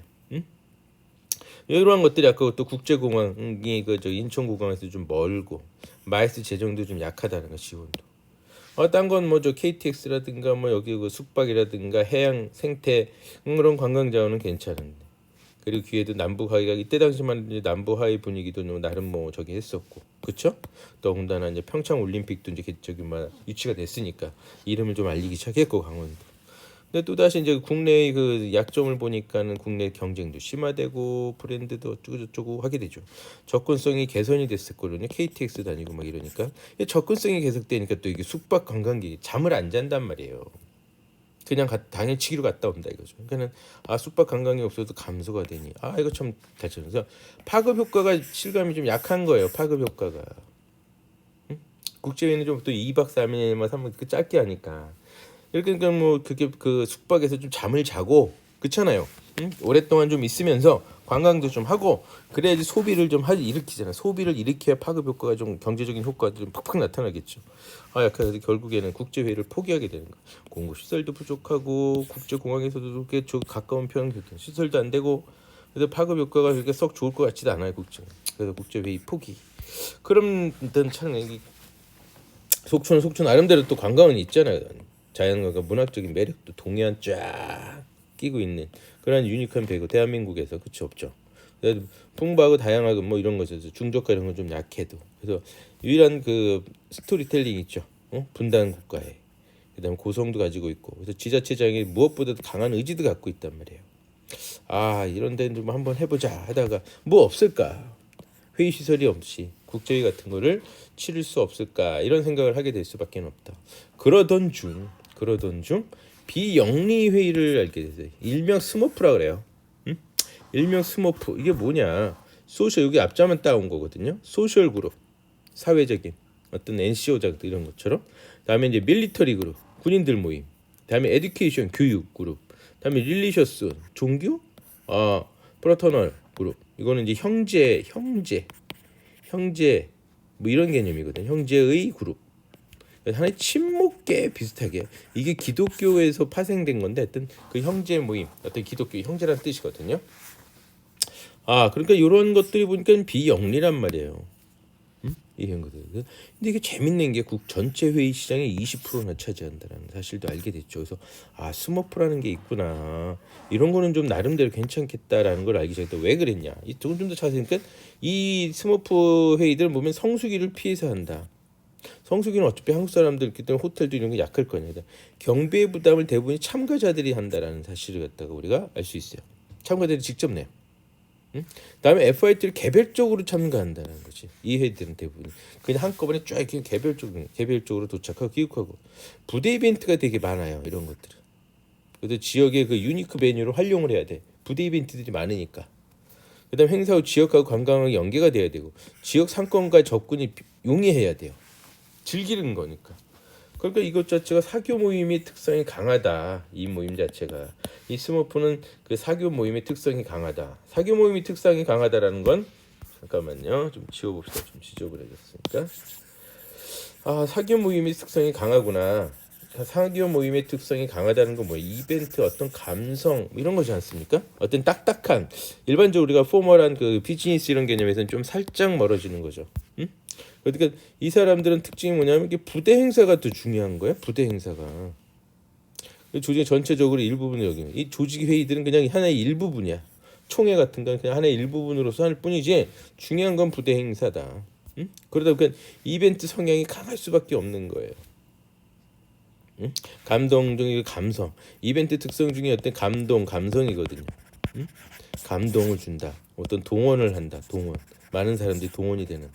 이러한 것들이 아까 또 국제공항이 인천공항에서 좀 멀고 마이스 재정도 좀 약하다는 거, 지원도. 딴 건 뭐 KTX라든가 뭐 여기 그 숙박이라든가 해양 생태 그런 관광 자원은 괜찮은데, 그리고 기회도 남북하이가 이때 당시만 이제 남북하이 분위기도 나름 뭐 했었고, 그렇죠? 더군다나 이제 평창 올림픽도 이제 유치가 됐으니까 이름을 좀 알리기 시작했고, 강원도. 근데 또 다시 이제 국내의 그 약점을 보니까는 국내 경쟁도 심화되고 브랜드도 어쩌고저쩌고 하게 되죠. 접근성이 개선이 됐었거든요. KTX 다니고 막 이러니까 접근성이 계속되니까 또 이게 숙박 관광객이 잠을 안 잔단 말이에요. 그냥 당일치기로 갔다 온다 이거죠. 그러니까는 숙박 관광이 없어도 감소가 되니 이거 참 대체. 그래서 파급 효과가 실감이 좀 약한 거예요. 파급 효과가. 국제회의는 좀 또 2박 3일만 3박 그 짧게 하니까. 이렇게 그게 그 숙박에서 좀 잠을 자고, 그렇잖아요. 오랫동안 좀 있으면서 관광도 좀 하고 그래야지 소비를 좀 일으키잖아. 소비를 일으켜야 파급 효과가 좀 경제적인 효과들이 좀 팍팍 나타나겠죠. 약간 결국에는 국제회의를 포기하게 되는 거. 공고 시설도 부족하고 국제공항에서도 그렇게 가까운 편 시설도 안 되고 그래서 파급 효과가 그렇게 썩 좋을 것 같지도 않아요 국제. 그래서 국제회의 포기. 그럼 일단 참 속초 나름대로 또 관광은 있잖아요. 자연과 문학적인 매력도 동해안 쫙 끼고 있는 그런 유니크한 배구 대한민국에서 그치 없죠. 그래도 풍부하고 다양하고 뭐 이런 거죠. 중저가 이런 건 좀 약해도 그래서 유일한 그 스토리텔링 있죠. 분단 국가에 그다음에 고성도 가지고 있고 그래서 지자체장이 무엇보다도 강한 의지도 갖고 있단 말이에요. 이런 데는 좀 한번 해보자 하다가 뭐 없을까? 회의 시설이 없이 국제회의 같은 거를 치를 수 없을까 이런 생각을 하게 될 수밖에 없다. 그러던 중 비영리 회의를 알게 됐어요. 일명 스머프라 그래요. 일명 스머프 이게 뭐냐? 소셜 여기 앞자만 따온 거거든요. 소셜 그룹 사회적인 어떤 NCO장 이런 것처럼. 다음에 이제 밀리터리 그룹 군인들 모임. 다음에 에듀케이션 교육 그룹. 다음에 릴리셔스 종교 프로터널 그룹. 이거는 이제 형제 뭐 이런 개념이거든. 형제의 그룹. 하나의 친목계 비슷하게 이게 기독교에서 파생된 건데 어떤 그 형제 모임, 어떤 기독교 형제라는 뜻이거든요. 그러니까 이런 것들이 보니까 비영리란 말이에요. 이런 것들. 근데 이게 재밌는 게 국 전체 회의 시장의 20%나 차지한다는 사실도 알게 됐죠. 그래서 스머프라는 게 있구나. 이런 거는 좀 나름대로 괜찮겠다라는 걸 알기 시작했다. 왜 그랬냐? 조금 좀 더 자세히 보니까 이 스머프 회의들은 보면 성수기를 피해서 한다. 성수기는 어차피 한국 사람들 있기 때문에 호텔도 이런 게 약할 거냐. 경비의 부담을 대부분이 참가자들이 한다라는 사실을 갖다가 우리가 알 수 있어요. 참가자들이 직접 내요. 다음에 FIT를 개별적으로 참가한다는 거지. 이 회들은 대부분 그냥 한꺼번에 쫙 이렇게 개별적으로 도착하고 기획하고 부대 이벤트가 되게 많아요. 이런 것들은. 그래서 지역의 그 유니크 메뉴를 활용을 해야 돼. 부대 이벤트들이 많으니까. 그다음 행사 후 지역하고 관광하고 연계가 돼야 되고 지역 상권과 접근이 용이해야 돼요. 즐기는 거니까. 그러니까 이것 자체가 사교 모임의 특성이 강하다. 이 모임 자체가 이 스머프는 그 사교 모임의 특성이 강하다. 사교 모임의 특성이 강하다라는 건 잠깐만요. 좀 지워봅시다. 좀 지저분해졌으니까. 사교 모임의 특성이 강하구나. 사교 모임의 특성이 강하다는 건 뭐예요? 이벤트 어떤 감성 이런 거지 않습니까? 어떤 딱딱한 일반적으로 우리가 포멀한 그 비즈니스 이런 개념에서는 좀 살짝 멀어지는 거죠. 그러니까 이 사람들은 특징이 뭐냐면 이게 부대 행사가 더 중요한 거야. 부대 행사가 조직 전체적으로 일부분을 여기는 이 조직 회의들은 그냥 하나의 일부분이야. 총회 같은 건 그냥 하나의 일부분으로서 할 뿐이지 중요한 건 부대 행사다. 그러다 보니까 이벤트 성향이 강할 수밖에 없는 거예요. 감동적인 감성 이벤트 특성 중에 어떤 감성이거든요. 감동을 준다. 어떤 동원을 한다. 동원 많은 사람들이 동원이 되는.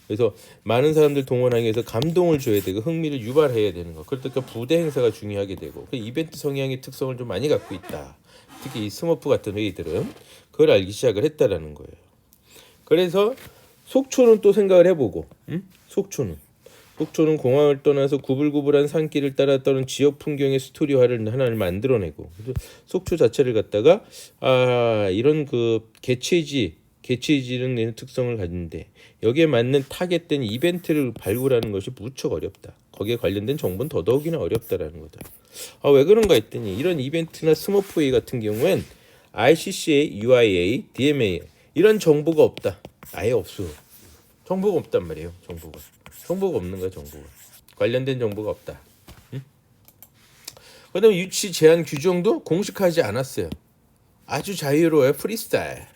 그래서 많은 사람들 동원하기 위해서 감동을 줘야 되고 흥미를 유발해야 되는 거. 그러니까 부대 행사가 중요하게 되고 그 이벤트 성향의 특성을 좀 많이 갖고 있다. 특히 이 스머프 같은 회의들은 그걸 알기 시작을 했다라는 거예요. 그래서 속초는 또 생각을 해보고 속초는 공항을 떠나서 구불구불한 산길을 따라 떠는 지역 풍경의 스토리화를 하나를 만들어내고 속초 자체를 갖다가 이런 그 개최지는 내는 특성을 가진데 여기에 맞는 타겟된 이벤트를 발굴하는 것이 무척 어렵다. 거기에 관련된 정보는 더더욱이나 어렵다라는 거다. 왜 그런가 했더니 이런 이벤트나 스머프웨이 같은 경우엔 ICCA, UIA, DMA 이런 정보가 없다. 아예 없어. 정보가 없단 말이에요. 정보가 없는 거야. 정보가 관련된 정보가 없다. 그다음에 유치 제한 규정도 공식하지 않았어요. 아주 자유로워요. 프리스타일.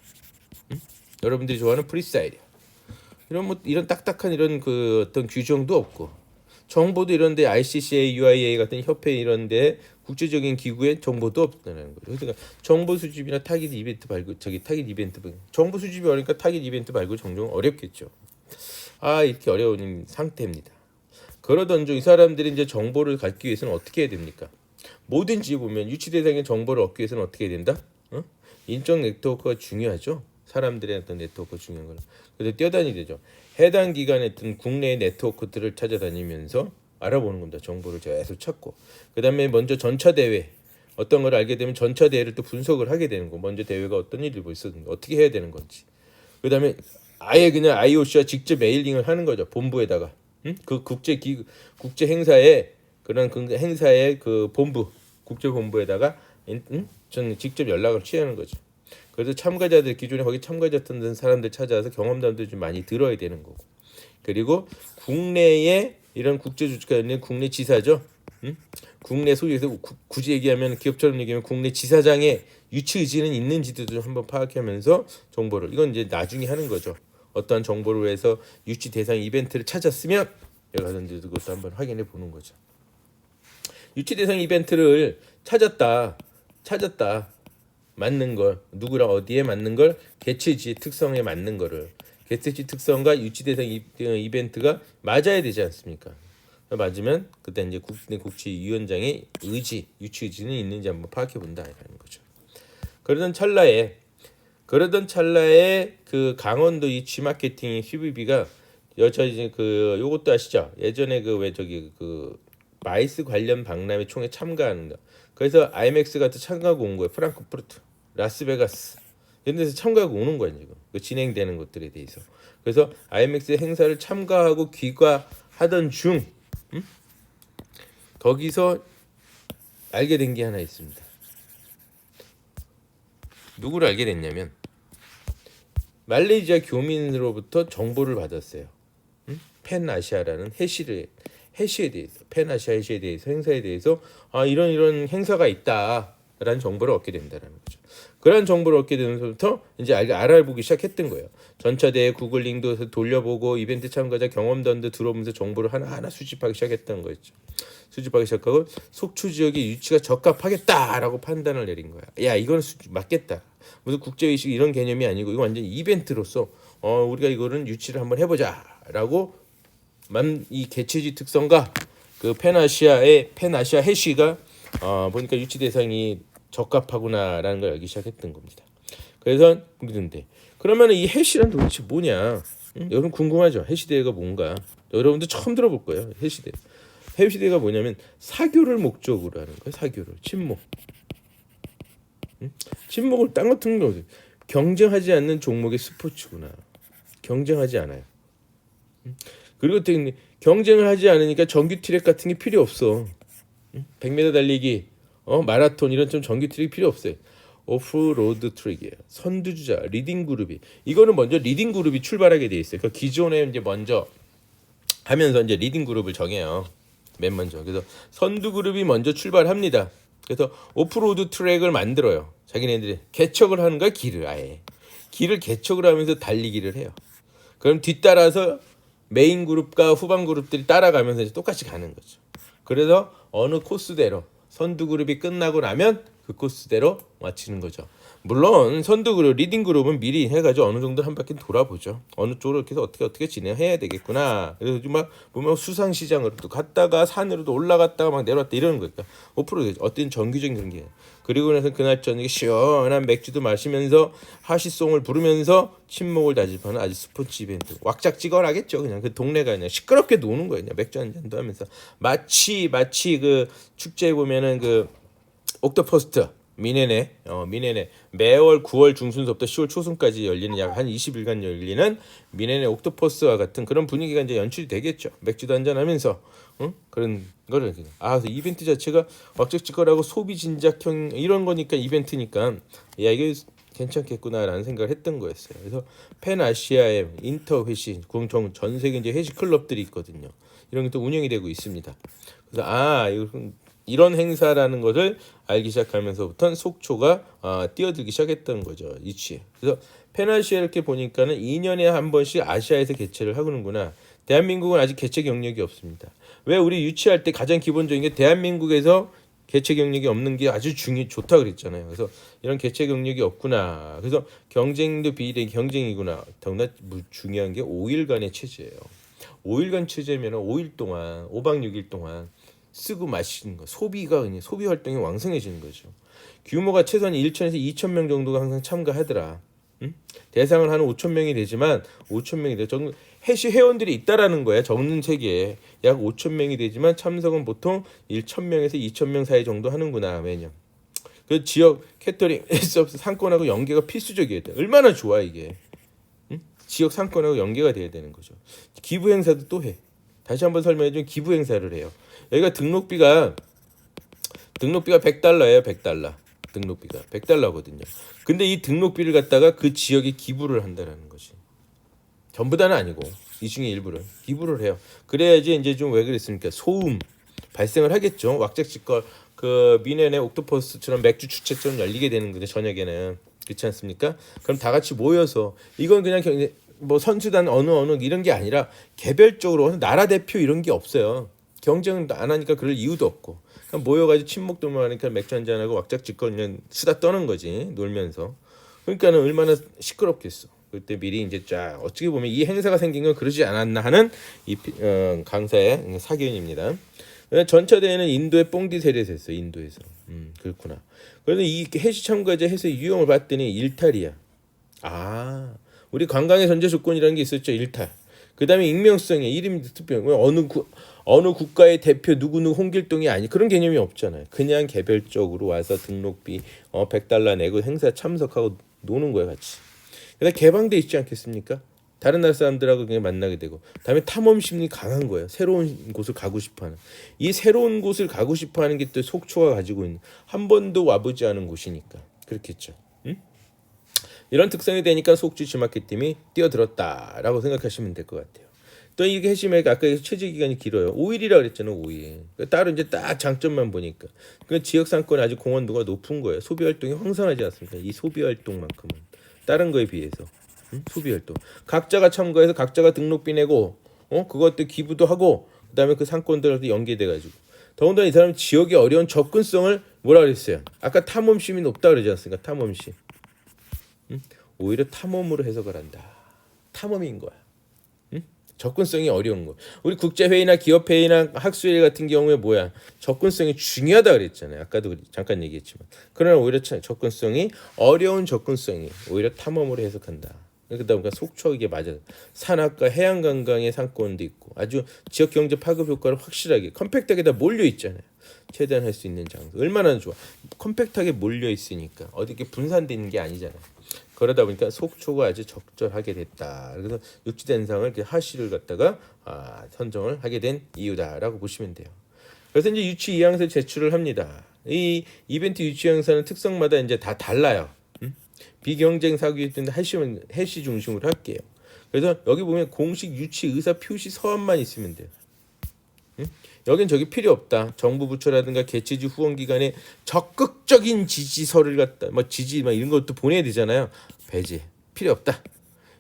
여러분들이 좋아하는 프리스타일이야. 이런 딱딱한 이런 그 어떤 규정도 없고 정보도 이런데 ICCA, UIA 같은 협회 이런데 국제적인 기구의 정보도 없다는 거죠. 그러니까 정보 수집이나 타깃 이벤트 발굴 정보 수집이 어려니까 타깃 이벤트 발굴 종종 어렵겠죠. 이렇게 어려운 상태입니다. 그러던 중 이 사람들이 이제 정보를 갖기 위해서는 어떻게 해야 됩니까? 뭐든지 보면 유치 대상의 정보를 얻기 위해서는 어떻게 해야 된다? 인적 네트워크가 중요하죠. 사람들의 어떤 네트워크가 중요한 거라. 그래서 뛰어다니죠. 해당 기관의 어떤 국내 네트워크들을 찾아다니면서 알아보는 겁니다. 정보를 계속 찾고. 그다음에 먼저 전차 대회, 어떤 걸 알게 되면 전차 대회를 또 분석을 하게 되는 거. 먼저 대회가 어떤 일이 있었는지 어떻게 해야 되는 건지. 그다음에 아예 그냥 IOC와 직접 메일링을 하는 거죠. 본부에다가. 그 국제 행사에 그런 그 행사의 그 본부 국제 본부에다가 저는 직접 연락을 취하는 거죠. 그래서 참가자들 기존에 거기 참가자였던 사람들 찾아와서 경험담도 좀 많이 들어야 되는 거고. 그리고 국내에 이런 국제 주주가 있는 국내 지사죠. 국내 소유에서 굳이 얘기하면 기업처럼 얘기하면 국내 지사장의 유치 의지는 있는지도 좀 한번 파악하면서 정보를 이건 이제 나중에 하는 거죠. 어떠한 정보를 위해서 유치 대상 이벤트를 찾았으면 여러 가지 그것도 한번 확인해 보는 거죠. 유치 대상 이벤트를 찾았다 맞는 걸 누구랑 어디에 맞는 걸 개최지 특성에 맞는 거를 개최지 특성과 유치 대상 이벤트가 맞아야 되지 않습니까? 맞으면 그때 이제 국치위원장의 의지, 유치 의지는 있는지 한번 파악해 본다라는 거죠. 그러던 찰나에 그 강원도 이 G마케팅 CVB가 이제 그 요것도 아시죠? 예전에 그 왜 저기 그 마이스 관련 박람회 총회 참가하는 거. 그래서 IMX 같은 참가하고 온 거예요. 프랑크푸르트, 라스베가스 이런 데서 참가하고 오는 거예요 지금. 그 진행되는 것들에 대해서. 그래서 IMX 행사를 참가하고 귀가하던 중 거기서 알게 된 게 하나 있습니다. 누구를 알게 됐냐면 말레이시아 교민으로부터 정보를 받았어요. 팬아시아라는 해시에 대해서 팬아시아 해시에 대해서 행사에 대해서 이런 행사가 있다라는 정보를 얻게 된다라는 거죠. 그런 정보를 얻게 되면서부터 이제 알아보기 시작했던 거예요. 전차 대회 구글링도 돌려보고 이벤트 참가자 경험담도 들어보면서 정보를 하나하나 수집하기 시작했던 거였죠. 수집하기 시작하고 속초 지역의 유치가 적합하겠다라고 판단을 내린 거야. 야 이거는 맞겠다. 무슨 국제의식 이런 개념이 아니고 이거 완전 이벤트로서 우리가 이거는 유치를 한번 해보자라고 이 개최지 특성과 그 팬아시아 해시가 보니까 유치 대상이 적합하구나라는 걸 알기 시작했던 겁니다. 그래서 그런데 그러면 이 해시란 도대체 뭐냐? 여러분 궁금하죠? 해시대회가 뭔가? 여러분도 처음 들어볼 거예요. 해시대회가 뭐냐면 사교를 목적으로 하는 거예요. 사교를 침묵. 침묵을 딴 같은 거 경쟁하지 않는 종목의 스포츠구나. 경쟁하지 않아요. 그리고 경쟁을 하지 않으니까 정규 트랙 같은 게 필요 없어. 100m 달리기, 마라톤 이런 좀 정규 트랙이 필요 없어요. 오프로드 트랙이에요. 선두주자, 리딩 그룹이 이거는 먼저 리딩 그룹이 출발하게 돼 있어요. 그러니까 기존에 이제 먼저 하면서 이제 리딩 그룹을 정해요. 맨 먼저. 그래서 선두 그룹이 먼저 출발합니다. 그래서 오프로드 트랙을 만들어요. 자기네들이 개척을 하는 거야. 길을 개척을 하면서 달리기를 해요. 그럼 뒤따라서 메인 그룹과 후방 그룹들이 따라가면서 이제 똑같이 가는 거죠. 그래서 어느 코스대로 선두 그룹이 끝나고 나면 그 코스대로 마치는 거죠. 물론 선두 그룹, 리딩 그룹은 미리 해가지고 어느 정도 한 바퀴 돌아보죠. 어느 쪽으로 이렇게 해서 어떻게 진행해야 되겠구나. 그래서 막 보면 수상시장으로도 갔다가 산으로도 올라갔다가 막 내려왔다 이러는 거니까 5% 어떤 정규적인 경기예요. 그리고 나서 그날 저녁에 시원한 맥주도 마시면서 하시송을 부르면서 친목을 다짐하는 아주 스포츠 이벤트. 왁작지껄하겠죠. 그냥 그 동네가 그냥 시끄럽게 노는 거예요. 그냥 맥주 한 잔도 하면서 마치 그 축제에 보면은 그 옥토퍼스트 미네네 매월 9월 중순서부터 10월 초순까지 열리는 약 한 20일간 열리는 미네네 옥토퍼스와 같은 그런 분위기가 이제 연출이 되겠죠. 맥주도 한잔 하면서 그런 거를 그래서 이벤트 자체가 왁작지껄하고 소비 진작형 이런 거니까 이벤트니까 야 이게 괜찮겠구나라는 생각을 했던 거였어요. 그래서 팬아시아의 인터 회시 전 세계 이제 회시 클럽들이 있거든요. 이런 게 또 운영이 되고 있습니다. 그래서 이런 행사라는 것을 알기 시작하면서부터 속초가 뛰어들기 시작했던 거죠. 이치에. 그래서 팬아시아 이렇게 보니까는 2년에 한 번씩 아시아에서 개최를 하는구나. 대한민국은 아직 개최 경력이 없습니다. 왜 우리 유치할 때 가장 기본적인 게 대한민국에서 개최 경력이 없는 게 아주 좋다 그랬잖아요. 그래서 이런 개최 경력이 없구나. 그래서 경쟁도 비례 경쟁이구나. 더구나 중요한 게 5일간의 체제예요. 5일간 체제면 5일 동안 5박 6일 동안 쓰고 마시는 거 소비 활동이 왕성해지는 거죠. 규모가 최소한 1,000에서 2,000명 정도가 항상 참가하더라. 대상은 한 5,000명이 되지만 5,000명이 돼. 해시 회원들이 있다라는 거야. 적는 체계에 약 5,000명이 되지만 참석은 보통 1,000명에서 2,000명 사이 정도 하는구나 매년. 그 지역 캐터링 상권하고 연계가 필수적이어야 돼. 얼마나 좋아 이게. 응? 지역 상권하고 연계가 돼야 되는 거죠. 기부 행사도 또 해. 다시 한번 설명해 주면 기부 행사를 해요. 여기가 등록비가 100달러예요. 100달러. 등록비가 100달러거든요. 근데 이 등록비를 갖다가 그 지역에 기부를 한다라는 거지. 전부 다는 아니고 이 중에 일부를 기부를 해요. 그래야지 이제 좀 왜 그랬습니까? 소음 발생을 하겠죠. 왁자지껄 그 미네네 옥토퍼스처럼 맥주 축제처럼 열리게 되는 거죠. 저녁에는 그렇지 않습니까? 그럼 다 같이 모여서 이건 그냥 뭐 선수단 어느 이런 게 아니라 개별적으로 나라 대표 이런 게 없어요. 경쟁은 안 하니까 그럴 이유도 없고 그냥 모여가지고 친목도모 하니까 맥주 한잔하고 왁자지껄 그냥 수다 떠는 거지 놀면서. 그러니까는 얼마나 시끄럽겠어. 그때 미리 이제 쫙 어떻게 보면 이 행사가 생긴 건 그러지 않았나 하는 이 강사의 사견입니다. 전차대회는 인도의 뽕디셀에서 했어. 인도에서. 그렇구나. 그래서 이 해시 참가자 해서 유형을 봤더니 일탈이야. 아, 우리 관광의 전제 조건이라는 게 있었죠. 일탈. 그다음에 익명성에 이름 투표. 어느 국가의 대표 누구누구 홍길동이 아니 그런 개념이 없잖아요. 그냥 개별적으로 와서 등록비 100달러 내고 행사 참석하고 노는 거야 같이. 그래서 개방돼 있지 않겠습니까? 다른 나라 사람들하고 그냥 만나게 되고 다음에 탐험 심리 강한 거예요. 새로운 곳을 가고 싶어하는 이 새로운 곳을 가고 싶어하는 게 또 속초가 가지고 있는 한 번도 와보지 않은 곳이니까 그렇겠죠. 응? 이런 특성이 되니까 속초 지마켓팀이 뛰어들었다라고 생각하시면 될 것 같아요. 또 이게 해시맥 아까 체제 기간이 길어요. 5일이라 그랬잖아요. 5일. 따로 이제 딱 장점만 보니까 그 지역 상권 아주 공헌도가 높은 거예요. 소비 활동이 황성하지 않습니까? 이 소비 활동만큼은 다른 거에 비해서. 소비 활동. 각자가 참가해서 각자가 등록비 내고 그것도 기부도 하고 그다음에 그 상권들하고 연계돼 가지고 더군다나 이 사람은 지역의 어려운 접근성을 뭐라 그랬어요? 아까 탐험심이 높다 그러지 않습니까? 탐험심. 오히려 탐험으로 해석을 한다. 탐험인 거야. 접근성이 어려운 거. 우리 국제회의나 기업회의나 학술회의 같은 경우에 뭐야? 접근성이 중요하다 그랬잖아요. 아까도 잠깐 얘기했지만. 그러나 오히려 접근성이 어려운 접근성이 오히려 탐험으로 해석한다. 그러다 보니까 속초 이게 맞아요. 산악과 해양관광의 상권도 있고 아주 지역경제 파급 효과를 확실하게 컴팩트하게 다 몰려 있잖아요. 최대한 할 수 있는 장소. 얼마나 좋아. 컴팩트하게 몰려 있으니까 어디 이렇게 분산되어 있는 게 아니잖아요. 그러다 보니까 속초가 아주 적절하게 됐다. 그래서 육지대상을 하시를 갖다가 선정을 하게 된 이유다라고 보시면 돼요. 그래서 이제 유치 2항서 제출을 합니다. 이 이벤트 유치 행사는 특성마다 이제 다 달라요. 비경쟁 사기 때문에 해시 중심으로 할게요. 그래서 여기 보면 공식 유치 의사 표시 서한만 있으면 돼요. 여긴 저기 필요 없다. 정부 부처라든가 개최지 후원기관에 적극적인 지지서를 갖다 지지 이런 것도 보내야 되잖아요. 배제 필요 없다.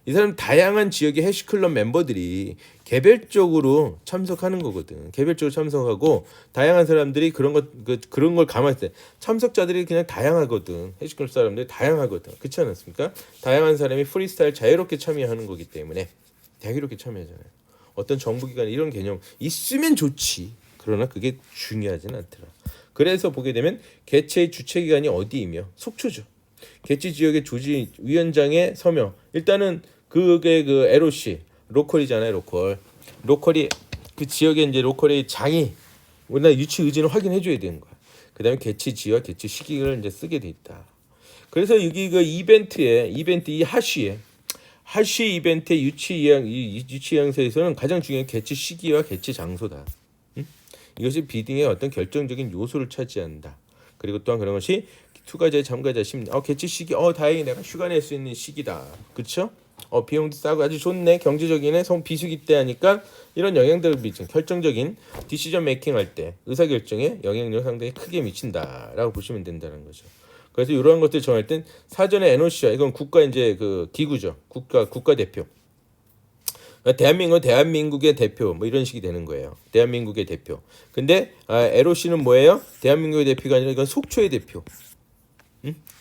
이 사람 다양한 지역의 해시클럽 멤버들이 개별적으로 참석하는 거거든. 개별적으로 참석하고 다양한 사람들이 그런 걸 감안했을 때 참석자들이 그냥 다양하거든. 해시클럽 사람들이 다양하거든. 그렇지 않았습니까? 다양한 사람이 프리스타일 자유롭게 참여하는 거기 때문에 자유롭게 참여하잖아요. 어떤 정부기관 이런 개념 있으면 좋지. 그러나 그게 중요하지는 않더라. 그래서 보게 되면 개최 주최기관이 어디이며 속초죠. 개최 지역의 조직위원장의 서명. 일단은 그게 그 LOC 로컬이잖아요. 로컬이 그 지역의 이제 로컬의 장이 우리나라 유치 의지를 확인해줘야 되는 거야. 그다음에 개최 지와 개최 시기를 이제 쓰게 돼 있다. 그래서 여기 그 이벤트 이 하시 이벤트의 유치 행사에서는 가장 중요한 개최 시기와 개최 장소다. 이것이 비딩의 어떤 결정적인 요소를 차지한다. 그리고 또한 그런 것이 투가자의 참가자 심리. 개최 시기 다행히 내가 휴가 낼 수 있는 시기다. 그렇죠? 비용도 싸고 아주 좋네. 경제적이네. 비수기 때 하니까 이런 영향들을 미친 결정적인 디시전 메이킹 할 때 의사결정에 영향력을 상당히 크게 미친다라고 보시면 된다는 거죠. 그래서 이러한 것들 정할 땐 사전에 NOC와 이건 국가 이제 그 기구죠. 국가 대표. 대한민국의 대표 뭐 이런 식이 되는 거예요. 대한민국의 대표. 근데 LOC는 뭐예요? 대한민국의 대표가 아니라 이건 속초의 대표.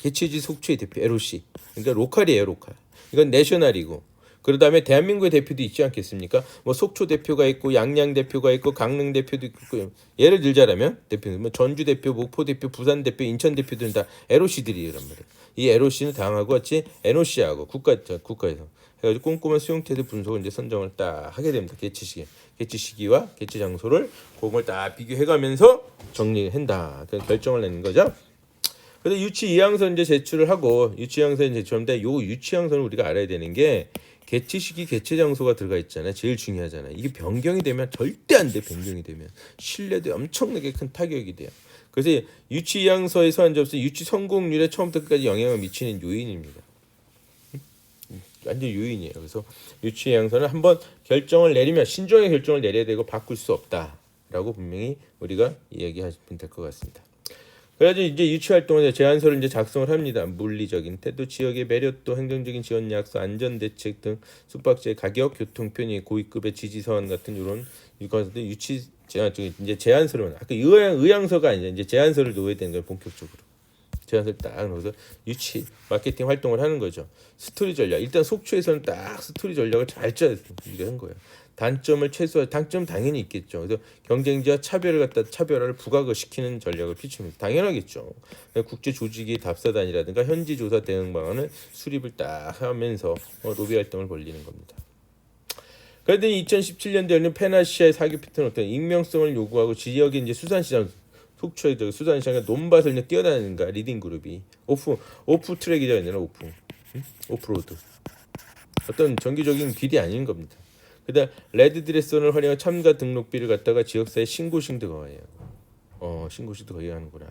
개최지 속초의 대표 LOC. 그러니까 로컬이에요, 로컬. 이건 내셔널이고. 그다음에 대한민국의 대표도 있지 않겠습니까? 뭐 속초 대표가 있고 양양 대표가 있고 강릉 대표도 있고 예를 들자면 대표는 뭐 전주 대표, 목포 대표, 부산 대표, 인천 대표들은 다 LOC들이란 말이에요. 이 LOC는 당하고 같이 NOC하고 국가에서 해가지고 꼼꼼한 수용태도 분석을 이제 선정을 딱 하게 됩니다. 개최 시기와 개최 장소를 그걸 딱 비교해가면서 정리한다. 결정을 내는 거죠. 그래서 유치 이항선 이제 제출을 하고 유치 이항선 제출하는데 요 유치 이항선을 우리가 알아야 되는 게 개최 시기 개최 장소가 들어가 있잖아요. 제일 중요하잖아요. 이게 변경이 되면 절대 안 돼. 변경이 되면 신뢰도에 엄청나게 큰 타격이 돼요. 그래서 유치 이항서의 서한 접수 유치 성공률에 처음부터 끝까지 영향을 미치는 요인입니다. 완전 요인이에요. 그래서 유치 이항서는 한번 결정을 내리면 신중하게 결정을 내려야 되고 바꿀 수 없다라고 분명히 우리가 이야기하시면 될 것 같습니다. 그래가지고 이제 유치 활동을 제안서를 이제 작성을 합니다. 물리적인 태도, 지역의 매력도, 행정적인 지원 약속, 안전 대책 등 숙박지의 가격, 교통 편의, 고위급의 지지 사안 같은 이런 것들 유치 이제 제안서를 아까 의향서가 아니라 이제 제안서를 넣어야 되는 거예요. 본격적으로 제안서를 딱 넣어서 유치 마케팅 활동을 하는 거죠. 스토리 전략 일단 속초에서는 딱 스토리 전략을 잘 짜야 한 거예요. 단점을 최소화, 단점 당연히 있겠죠. 그래서 경쟁자와 차별화를 부각시키는 전략을 피칩니다. 당연하겠죠. 국제 조직의 답사단이라든가 현지 조사 대응 방안을 수립을 딱 하면서 로비 활동을 벌리는 겁니다. 그런데 2017년도에 열린 페나시아의 사기 패턴은 어떤 익명성을 요구하고 지역의 이제 수산시장 속초의 수산시장에 논밭을 이제 뛰어다니는가 리딩 그룹이 오프 트랙이죠, 아니라 오프로드 어떤 정기적인 길이 아닌 겁니다. 그다음 레드 드레선을 활용한 참가 등록비를 갖다가 지역사회 신고식도 거예요. 신고식도 거의 하는구나.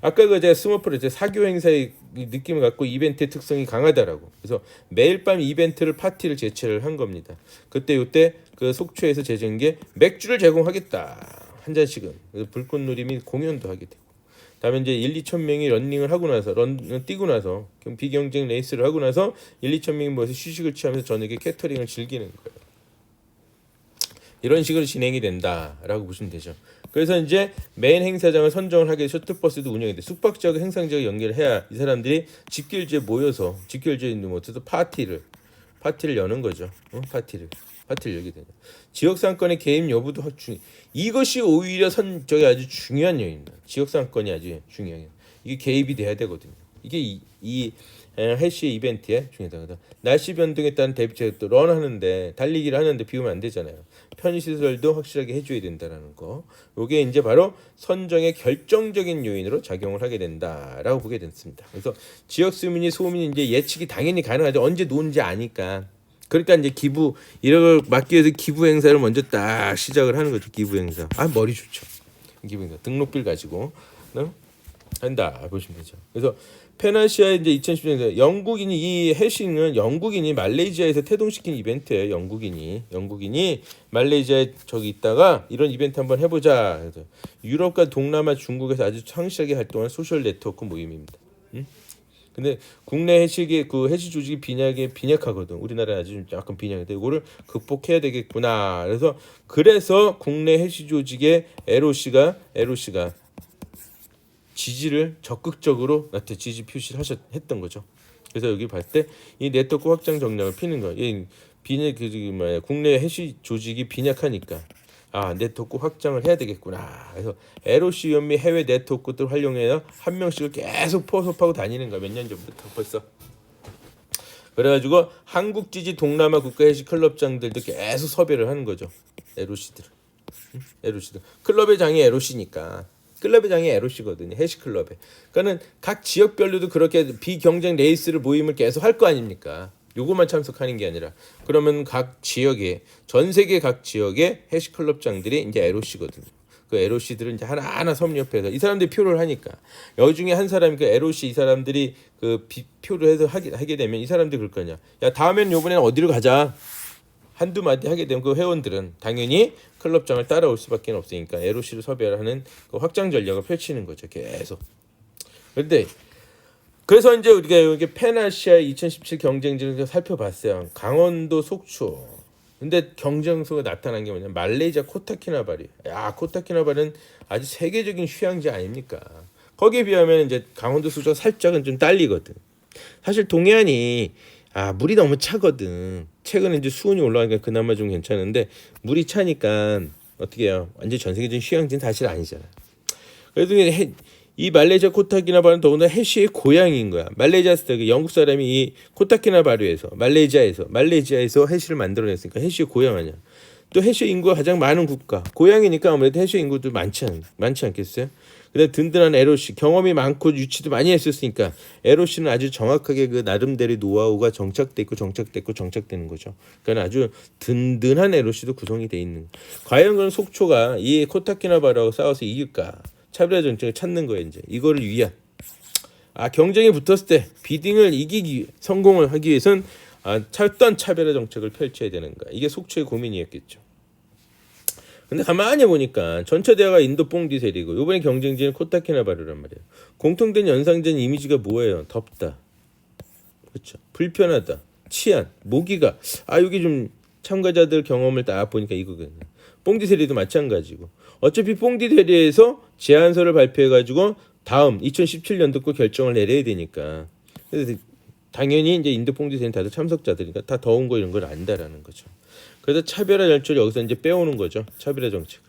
아까 그 제가 스머프를 사교 행사의 느낌을 갖고 이벤트의 특성이 강하다라고. 그래서 매일 밤 이벤트를 파티를 개최를 한 겁니다. 요때 그 속초에서 제정한 게 맥주를 제공하겠다. 한 잔씩은. 그래서 불꽃놀이 및 공연도 하게 되고. 다음에 이제 2천 명이 런닝을 하고 나서 뛰고 나서 비경쟁 레이스를 하고 나서 2천 명이 모여서 휴식을 취하면서 저녁에 캐터링을 즐기는 거예요. 이런 식으로 진행이 된다라고 보시면 되죠. 그래서 이제 메인 행사장을 선정을 하게 셔틀버스도 운영이 돼. 숙박 지역 행사 지역 연결을 해야 이 사람들이 집결지에 모여서 집결지에 있는 어쨌든 파티를 여는 거죠. 파티를 열게 되죠. 지역 상권의 개입 여부도 이것이 오히려 아주 중요한 요인입니다. 지역 상권이 아주 중요해요. 이게 개입이 돼야 되거든요. 이게 이 해시 이벤트에 중요하다. 날씨 변동에 따른 대비책을 또 런하는데 달리기를 하는데 비우면 안 되잖아요. 편의시설도 확실하게 해줘야 된다라는 거. 이게 이제 바로 선정의 결정적인 요인으로 작용을 하게 된다라고 보게 됐습니다. 그래서 지역 주민이 소민이 이제 예측이 당연히 가능하죠. 언제 노는지 아니까. 그러니까 이제 기부 이런 걸 막기 위해서 기부 행사를 먼저 딱 시작을 하는 거죠. 기부 행사. 머리 좋죠. 기부 행사 등록비를 가지고 한다 보시면 되죠. 그래서 페나시아 이제 2010년에 이 해싱은 영국인이 말레이시아에서 태동시킨 이벤트예요. 영국인이 말레이시아에 있다가 이런 이벤트 한번 해보자. 그래서 유럽과 동남아, 중국에서 아주 창시하게 활동한 소셜 네트워크 모임입니다. 근데 국내 해시의 해시 조직이 빈약하거든. 우리나라 아주 약간 빈약한데 이거를 극복해야 되겠구나. 그래서 국내 해시 조직의 LOC가 지지를 적극적으로 지지 표시를 했던 거죠. 그래서 여기 봤을 때 이 네트워크 확장 전략을 피는 거예요. 국내 해시 조직이 빈약하니까 네트워크 확장을 해야 되겠구나. 그래서 LOC 위원 및 해외 네트워크들 활용해서 한 명씩을 계속 포섭하고 다니는 거야. 몇 년 전부터 벌써. 그래가지고 한국 지지 동남아 국가 해시 클럽장들도 계속 섭외를 하는 거죠. LOC들. 클럽의 장이 LOC니까. 클럽의 장이 LOC거든요. 해시클럽에. 그러니까는 각 지역별로도 그렇게 비경쟁 레이스를 모임을 계속 할 거 아닙니까? 요거만 참석하는 게 아니라 그러면 각 지역에 전 세계 각 지역의 해시클럽장들이 이제 LOC거든요. 그 LOC들은 이제 하나하나 섭렵해서 이 사람들이 표를 하니까 여기 중에 한 사람이 그 LOC 이 사람들이 표를 해서 하게 되면 이 사람들이 그럴 거냐? 야 다음엔 요번에는 어디로 가자. 한두 마디 하게 되면 그 회원들은 당연히 클럽장을 따라올 수밖에 없으니까 LOC를 섭외하는 그 확장 전략을 펼치는 거죠. 계속. 그래서 이제 우리가 여기 페나시아 2017 경쟁지를 살펴봤어요. 강원도 속초. 근데 경쟁소가 나타난 게 뭐냐면 말레이시아 코타키나바리. 코타키나바리는 아주 세계적인 휴양지 아닙니까? 거기에 비하면 이제 강원도 속초가 살짝은 좀 딸리거든. 사실 동해안이 물이 너무 차거든. 최근에 이제 수온이 올라가니까 그나마 좀 괜찮은데 물이 차니까 어떻게 해요? 완전 전 세계적인 휴양지는 사실 아니잖아. 그래도 이 말레이시아 코타키나바루는 더군다나 해시의 고향인 거야. 말레이시아 영국 사람이 이 코타키나바루에서 말레이시아에서 해시를 만들어냈으니까 해시의 고향 아니야. 또 해시 인구가 가장 많은 국가. 고향이니까 아무래도 해시 인구도 많지 않겠어요? 그다음 든든한 LOC, 경험이 많고 유치도 많이 했었으니까 LOC는 아주 정확하게 그 나름대로 노하우가 정착되는 거죠. 그러니까 아주 든든한 LOC도 구성이 돼 있는. 과연 그런 속초가 이 코타키나바루하고 싸워서 이길까? 차별화 정책을 찾는 거예요. 이제 이거를 위한 경쟁이 붙었을 때 비딩을 이기기 성공을 하기 위해선 어떤 차별화 정책을 펼쳐야 되는가? 이게 속초의 고민이었겠죠. 근데 가만히 보니까 전체 대화가 인도 뽕디셀이고 이번에 경쟁지는 코타키나바루란 말이에요. 공통된 연상된 이미지가 뭐예요? 덥다, 그렇죠? 불편하다, 치안, 모기가 여기 좀 참가자들 경험을 딱 보니까 이거거든요. 뽕디셀이도 마찬가지고 어차피 뽕디셀이에서 제안서를 발표해가지고 다음 2017년도 거 결정을 내려야 되니까 그래서 당연히 이제 인도 뽕디셀은 다들 참석자들이니까 다 더운 거 이런 걸 안다라는 거죠. 그래서 차별화 정책을 여기서 이제 빼오는 거죠. 차별화 정책.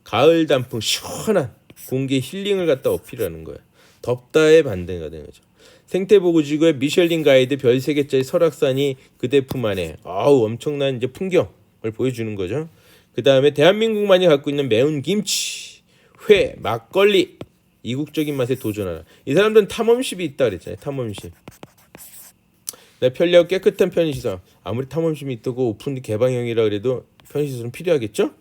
가을 단풍 시원한 공기 힐링을 갖다 어필하는 거야. 덥다에 반대가 되는 거죠. 생태보호지구의 미슐린 가이드 별 3개짜리 설악산이 그대 품 안에 엄청난 이제 풍경을 보여주는 거죠. 그 다음에 대한민국만이 갖고 있는 매운 김치, 회, 막걸리 이국적인 맛에 도전하라. 이 사람들은 탐험심이 있다 그랬잖아요. 탐험심. 편리하고 깨끗한 편의시설. 아무리 탐험심이 있다고 오픈 개방형이라 그래도 편의시설은 필요하겠죠.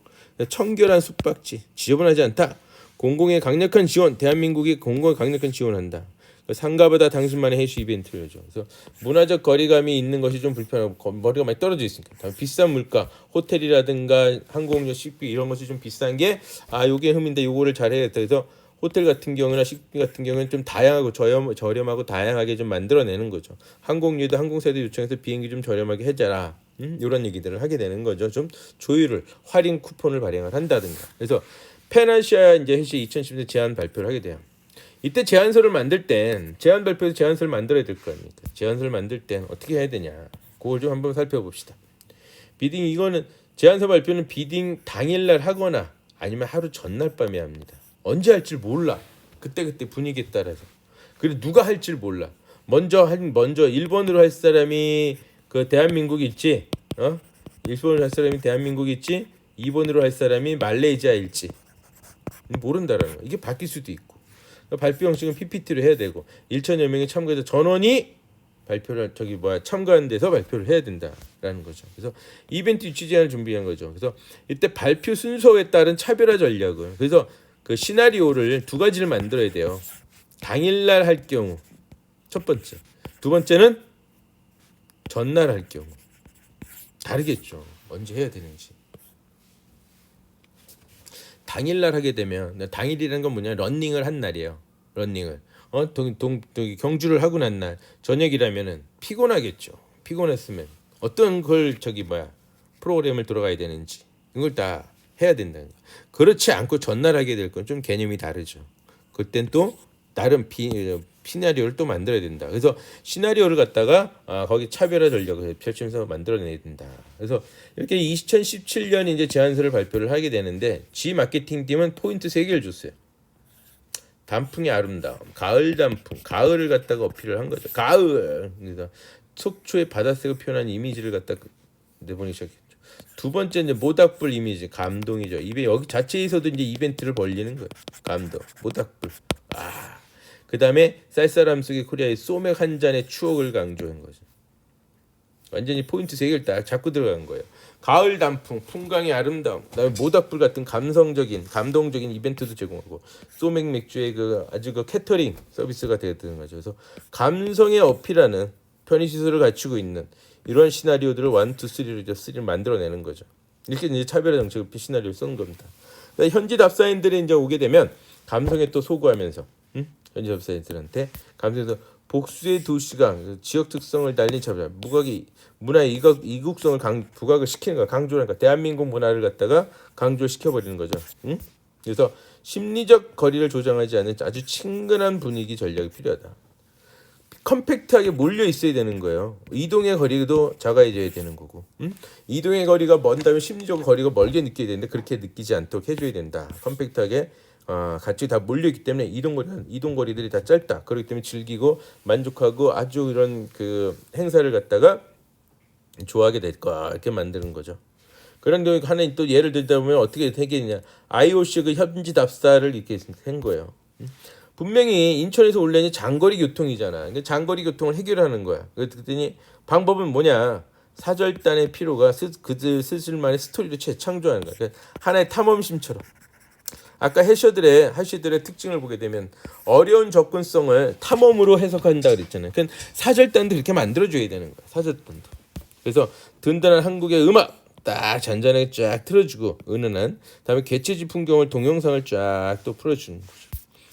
청결한 숙박지, 지저분하지 않다. 공공의 강력한 지원, 대한민국이 공공의 강력한 지원한다. 상가보다 당신만의 해수 이벤트를 해줘. 그래서 문화적 거리감이 있는 것이 좀 불편하고 머리가 많이 떨어져 있으니까 비싼 물가, 호텔이라든가 항공료, 식비 이런 것이 좀 비싼 게 요게 흠인데 요거를 잘해야겠다. 그래서 호텔 같은 경우나 식비 같은 경우는 좀 다양하고 저렴하고 다양하게 좀 만들어내는 거죠. 항공료도 항공사도 요청해서 비행기 좀 저렴하게 해줘라. 이런 얘기들을 하게 되는 거죠. 좀 조율을 할인 쿠폰을 발행을 한다든가. 그래서 페나시아 이제 해시 2010년 제안 발표를 하게 돼요. 이때 제안서를 만들 땐 제안 발표에서 제안서를 만들어야 될 거 아닙니까? 제안서를 만들 땐 어떻게 해야 되냐? 그걸 좀 한번 살펴봅시다. 비딩 이거는 제안서 발표는 비딩 당일날 하거나 아니면 하루 전날 밤에 합니다. 언제 할지 몰라. 그때 분위기에 따라서. 그리고 누가 할지 몰라. 먼저 1번으로 할 사람이 그 대한민국이 있지. 1번으로 할 사람이 대한민국이 있지. 2번으로 할 사람이 말레이시아일지. 모른다라는 거. 이게 바뀔 수도 있고. 발표 형식은 PPT로 해야 되고 1천여 명의 참가자 전원이 발표를 참가하는 데서 발표를 해야 된다라는 거죠. 그래서 이벤트 유치 제안을 준비한 거죠. 그래서 이때 발표 순서에 따른 차별화 전략을 그래서 그 시나리오를 2가지를 만들어야 돼요. 당일날 할 경우 첫 번째, 두 번째는 전날 할 경우 다르겠죠. 언제 해야 되는지. 당일날 하게 되면 당일이라는 건 뭐냐? 러닝을 한 날이에요. 러닝을 경주를 하고 난 날 저녁이라면은 피곤하겠죠. 피곤했으면 어떤 걸 프로그램을 들어가야 되는지 이걸 다 해야 된다는 거. 그렇지 않고 전날 하게 될 건 좀 개념이 다르죠. 그땐 또 나름 시나리오를 또 만들어야 된다. 그래서 시나리오를 갖다가 거기 차별화 전략을 펼치면서 만들어내야 된다. 그래서 이렇게 2017년 이제 제안서를 발표를 하게 되는데 G 마케팅 팀은 포인트 3개를 줬어요. 단풍의 아름다움, 가을 단풍, 가을을 갖다가 어필을 한 거죠. 가을. 그래서 속초의 바다색을 표현한 이미지를 갖다 내보내기 시작했죠. 두 번째 이제 모닥불 이미지, 감동이죠. 여기 자체에서도 이제 이벤트를 벌리는 거예요. 감동, 모닥불. 그 다음에 쌀쌀함 속의 코리아의 소맥 한 잔의 추억을 강조한 거죠. 완전히 포인트 3개를 딱 잡고 들어간 거예요. 가을 단풍, 풍광의 아름다움, 그다음에 모닥불 같은 감동적인 이벤트도 제공하고 소맥 맥주의 아주 캐터링 서비스가 되는 거죠. 그래서 감성에 어필하는 편의시설을 갖추고 있는 이런 시나리오들을 1, 2, 3를 만들어내는 거죠. 이렇게 이제 차별화 정책을 시나리오를 쓰는 겁니다. 현지 답사인들이 이제 오게 되면 감성에 또 소구하면서 현지 답사인들한테 감성에서 복수의 도시가 지역 특성을 달린 차별, 문화의 이국성을 부각을 시키는 거야. 강조하는 거야. 대한민국 문화를 갖다가 강조시켜버리는 거죠. 그래서 심리적 거리를 조장하지 않는 아주 친근한 분위기 전략이 필요하다. 컴팩트하게 몰려 있어야 되는 거예요. 이동의 거리도 작아져야 되는 거고. 이동의 거리가 먼다면 심리적 거리가 멀게 느껴야 되는데 그렇게 느끼지 않도록 해줘야 된다. 컴팩트하게 같이 다 몰려있기 때문에 이동 거리들이 다 짧다. 그렇기 때문에 즐기고 만족하고 아주 이런 행사를 갖다가 좋아하게 될 거야. 이렇게 만드는 거죠. 그런데 하나 또 예를 들다 보면 어떻게 되겠냐. IOC 그 현지 답사를 이렇게 한 거예요. 분명히 인천에서 올레는 장거리 교통이잖아. 그러니까 장거리 교통을 해결하는 거야. 그랬더니 방법은 뭐냐. 사절단의 피로가 그들 스스로만의 스토리를 재창조하는 거야. 그러니까 하나의 탐험심처럼. 아까 해셔들의 특징을 보게 되면 어려운 접근성을 탐험으로 해석한다 그랬잖아요. 그러니까 사절단도 그렇게 만들어줘야 되는 거야. 사절단도. 그래서 든든한 한국의 음악 딱 잔잔하게 쫙 틀어주고 은은한 다음에 개체지 풍경을 동영상을 쫙 또 풀어주는 거죠.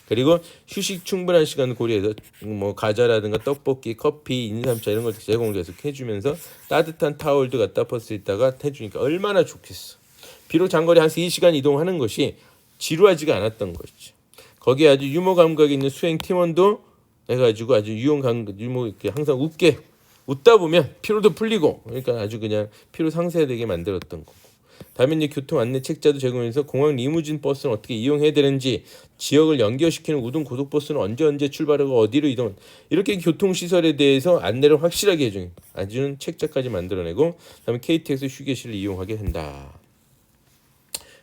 그리고 휴식 충분한 시간을 고려해서 뭐 과자라든가 떡볶이, 커피, 인삼차 이런 걸 제공을 계속 해주면서 따뜻한 타월도 갖다 퍼서 있다가 해주니까 얼마나 좋겠어. 비록 장거리 한 3시간 이동하는 것이 지루하지가 않았던 것이죠. 거기에 아주 유머 감각이 있는 수행 팀원도 해가지고 아주 유머 이렇게 항상 웃다 보면 피로도 풀리고 그러니까 아주 그냥 피로 상쇄되게 만들었던 거고. 다음에 이제 교통 안내 책자도 제공해서 공항 리무진 버스는 어떻게 이용해야 되는지 지역을 연결시키는 우등 고속버스는 언제 출발하고 어디로 이동 이렇게 교통시설에 대해서 안내를 확실하게 해주는 아주는 책자까지 만들어내고 그다음에 KTX 휴게실을 이용하게 한다.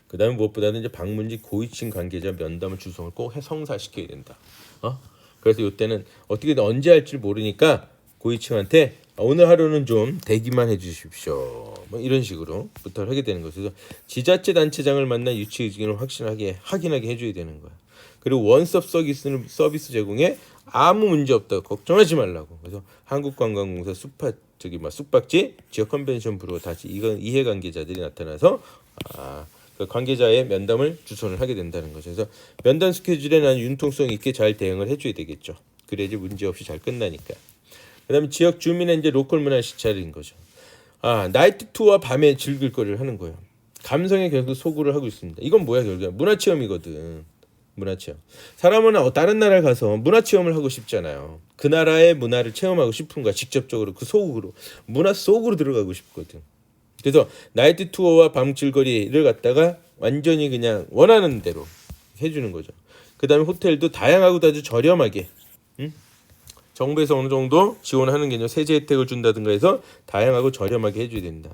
그 다음에 무엇보다는 이제 방문지 고위층 관계자 면담을 주성을 꼭 성사시켜야 된다. 그래서 이때는 어떻게든 언제 할지 모르니까 고위층한테 오늘 하루는 좀 대기만 해주십시오. 뭐 이런 식으로 부탁을 하게 되는 거죠. 그래서 지자체 단체장을 만나 유치 의견을 확인하게 해줘야 되는 거야. 그리고 원스톱 서비스 제공에 아무 문제 없다고 걱정하지 말라고. 그래서 한국관광공사 숙박지 지역 컨벤션 부로 다시 이해관계자들이 나타나서 그 관계자의 면담을 주선을 하게 된다는 거죠. 그래서 면담 스케줄에 난 융통성 있게 잘 대응을 해줘야 되겠죠. 그래야지 문제 없이 잘 끝나니까. 그다음에 지역 주민의 이제 로컬 문화 시찰인 거죠. 나이트 투어와 밤에 즐길 거리를 하는 거예요. 감성에 결국 소구를 하고 있습니다. 이건 뭐야 결국 문화 체험이거든. 문화 체험. 사람은 다른 나라에 가서 문화 체험을 하고 싶잖아요. 그 나라의 문화를 체험하고 싶은 거야. 직접적으로 그 속으로 문화 속으로 들어가고 싶거든. 그래서 나이트 투어와 밤 길거리를 갖다가 완전히 그냥 원하는 대로 해주는 거죠. 그 다음에 호텔도 다양하고 아주 저렴하게 정부에서 어느 정도 지원하는 개념 세제 혜택을 준다든가 해서 다양하고 저렴하게 해줘야 된다.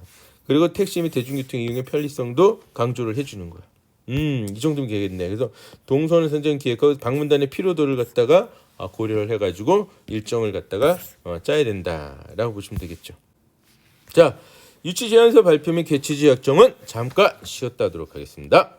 그리고 택시 및 대중교통 이용의 편리성도 강조를 해주는 거야. 이 정도면 되겠네. 그래서 동선 선정 기획하고 방문단의 피로도를 갖다가 고려를 해가지고 일정을 갖다가 짜야 된다라고 보시면 되겠죠. 자, 유치 제안서 발표 및 개최지 약정은 잠깐 쉬었다 하도록 하겠습니다.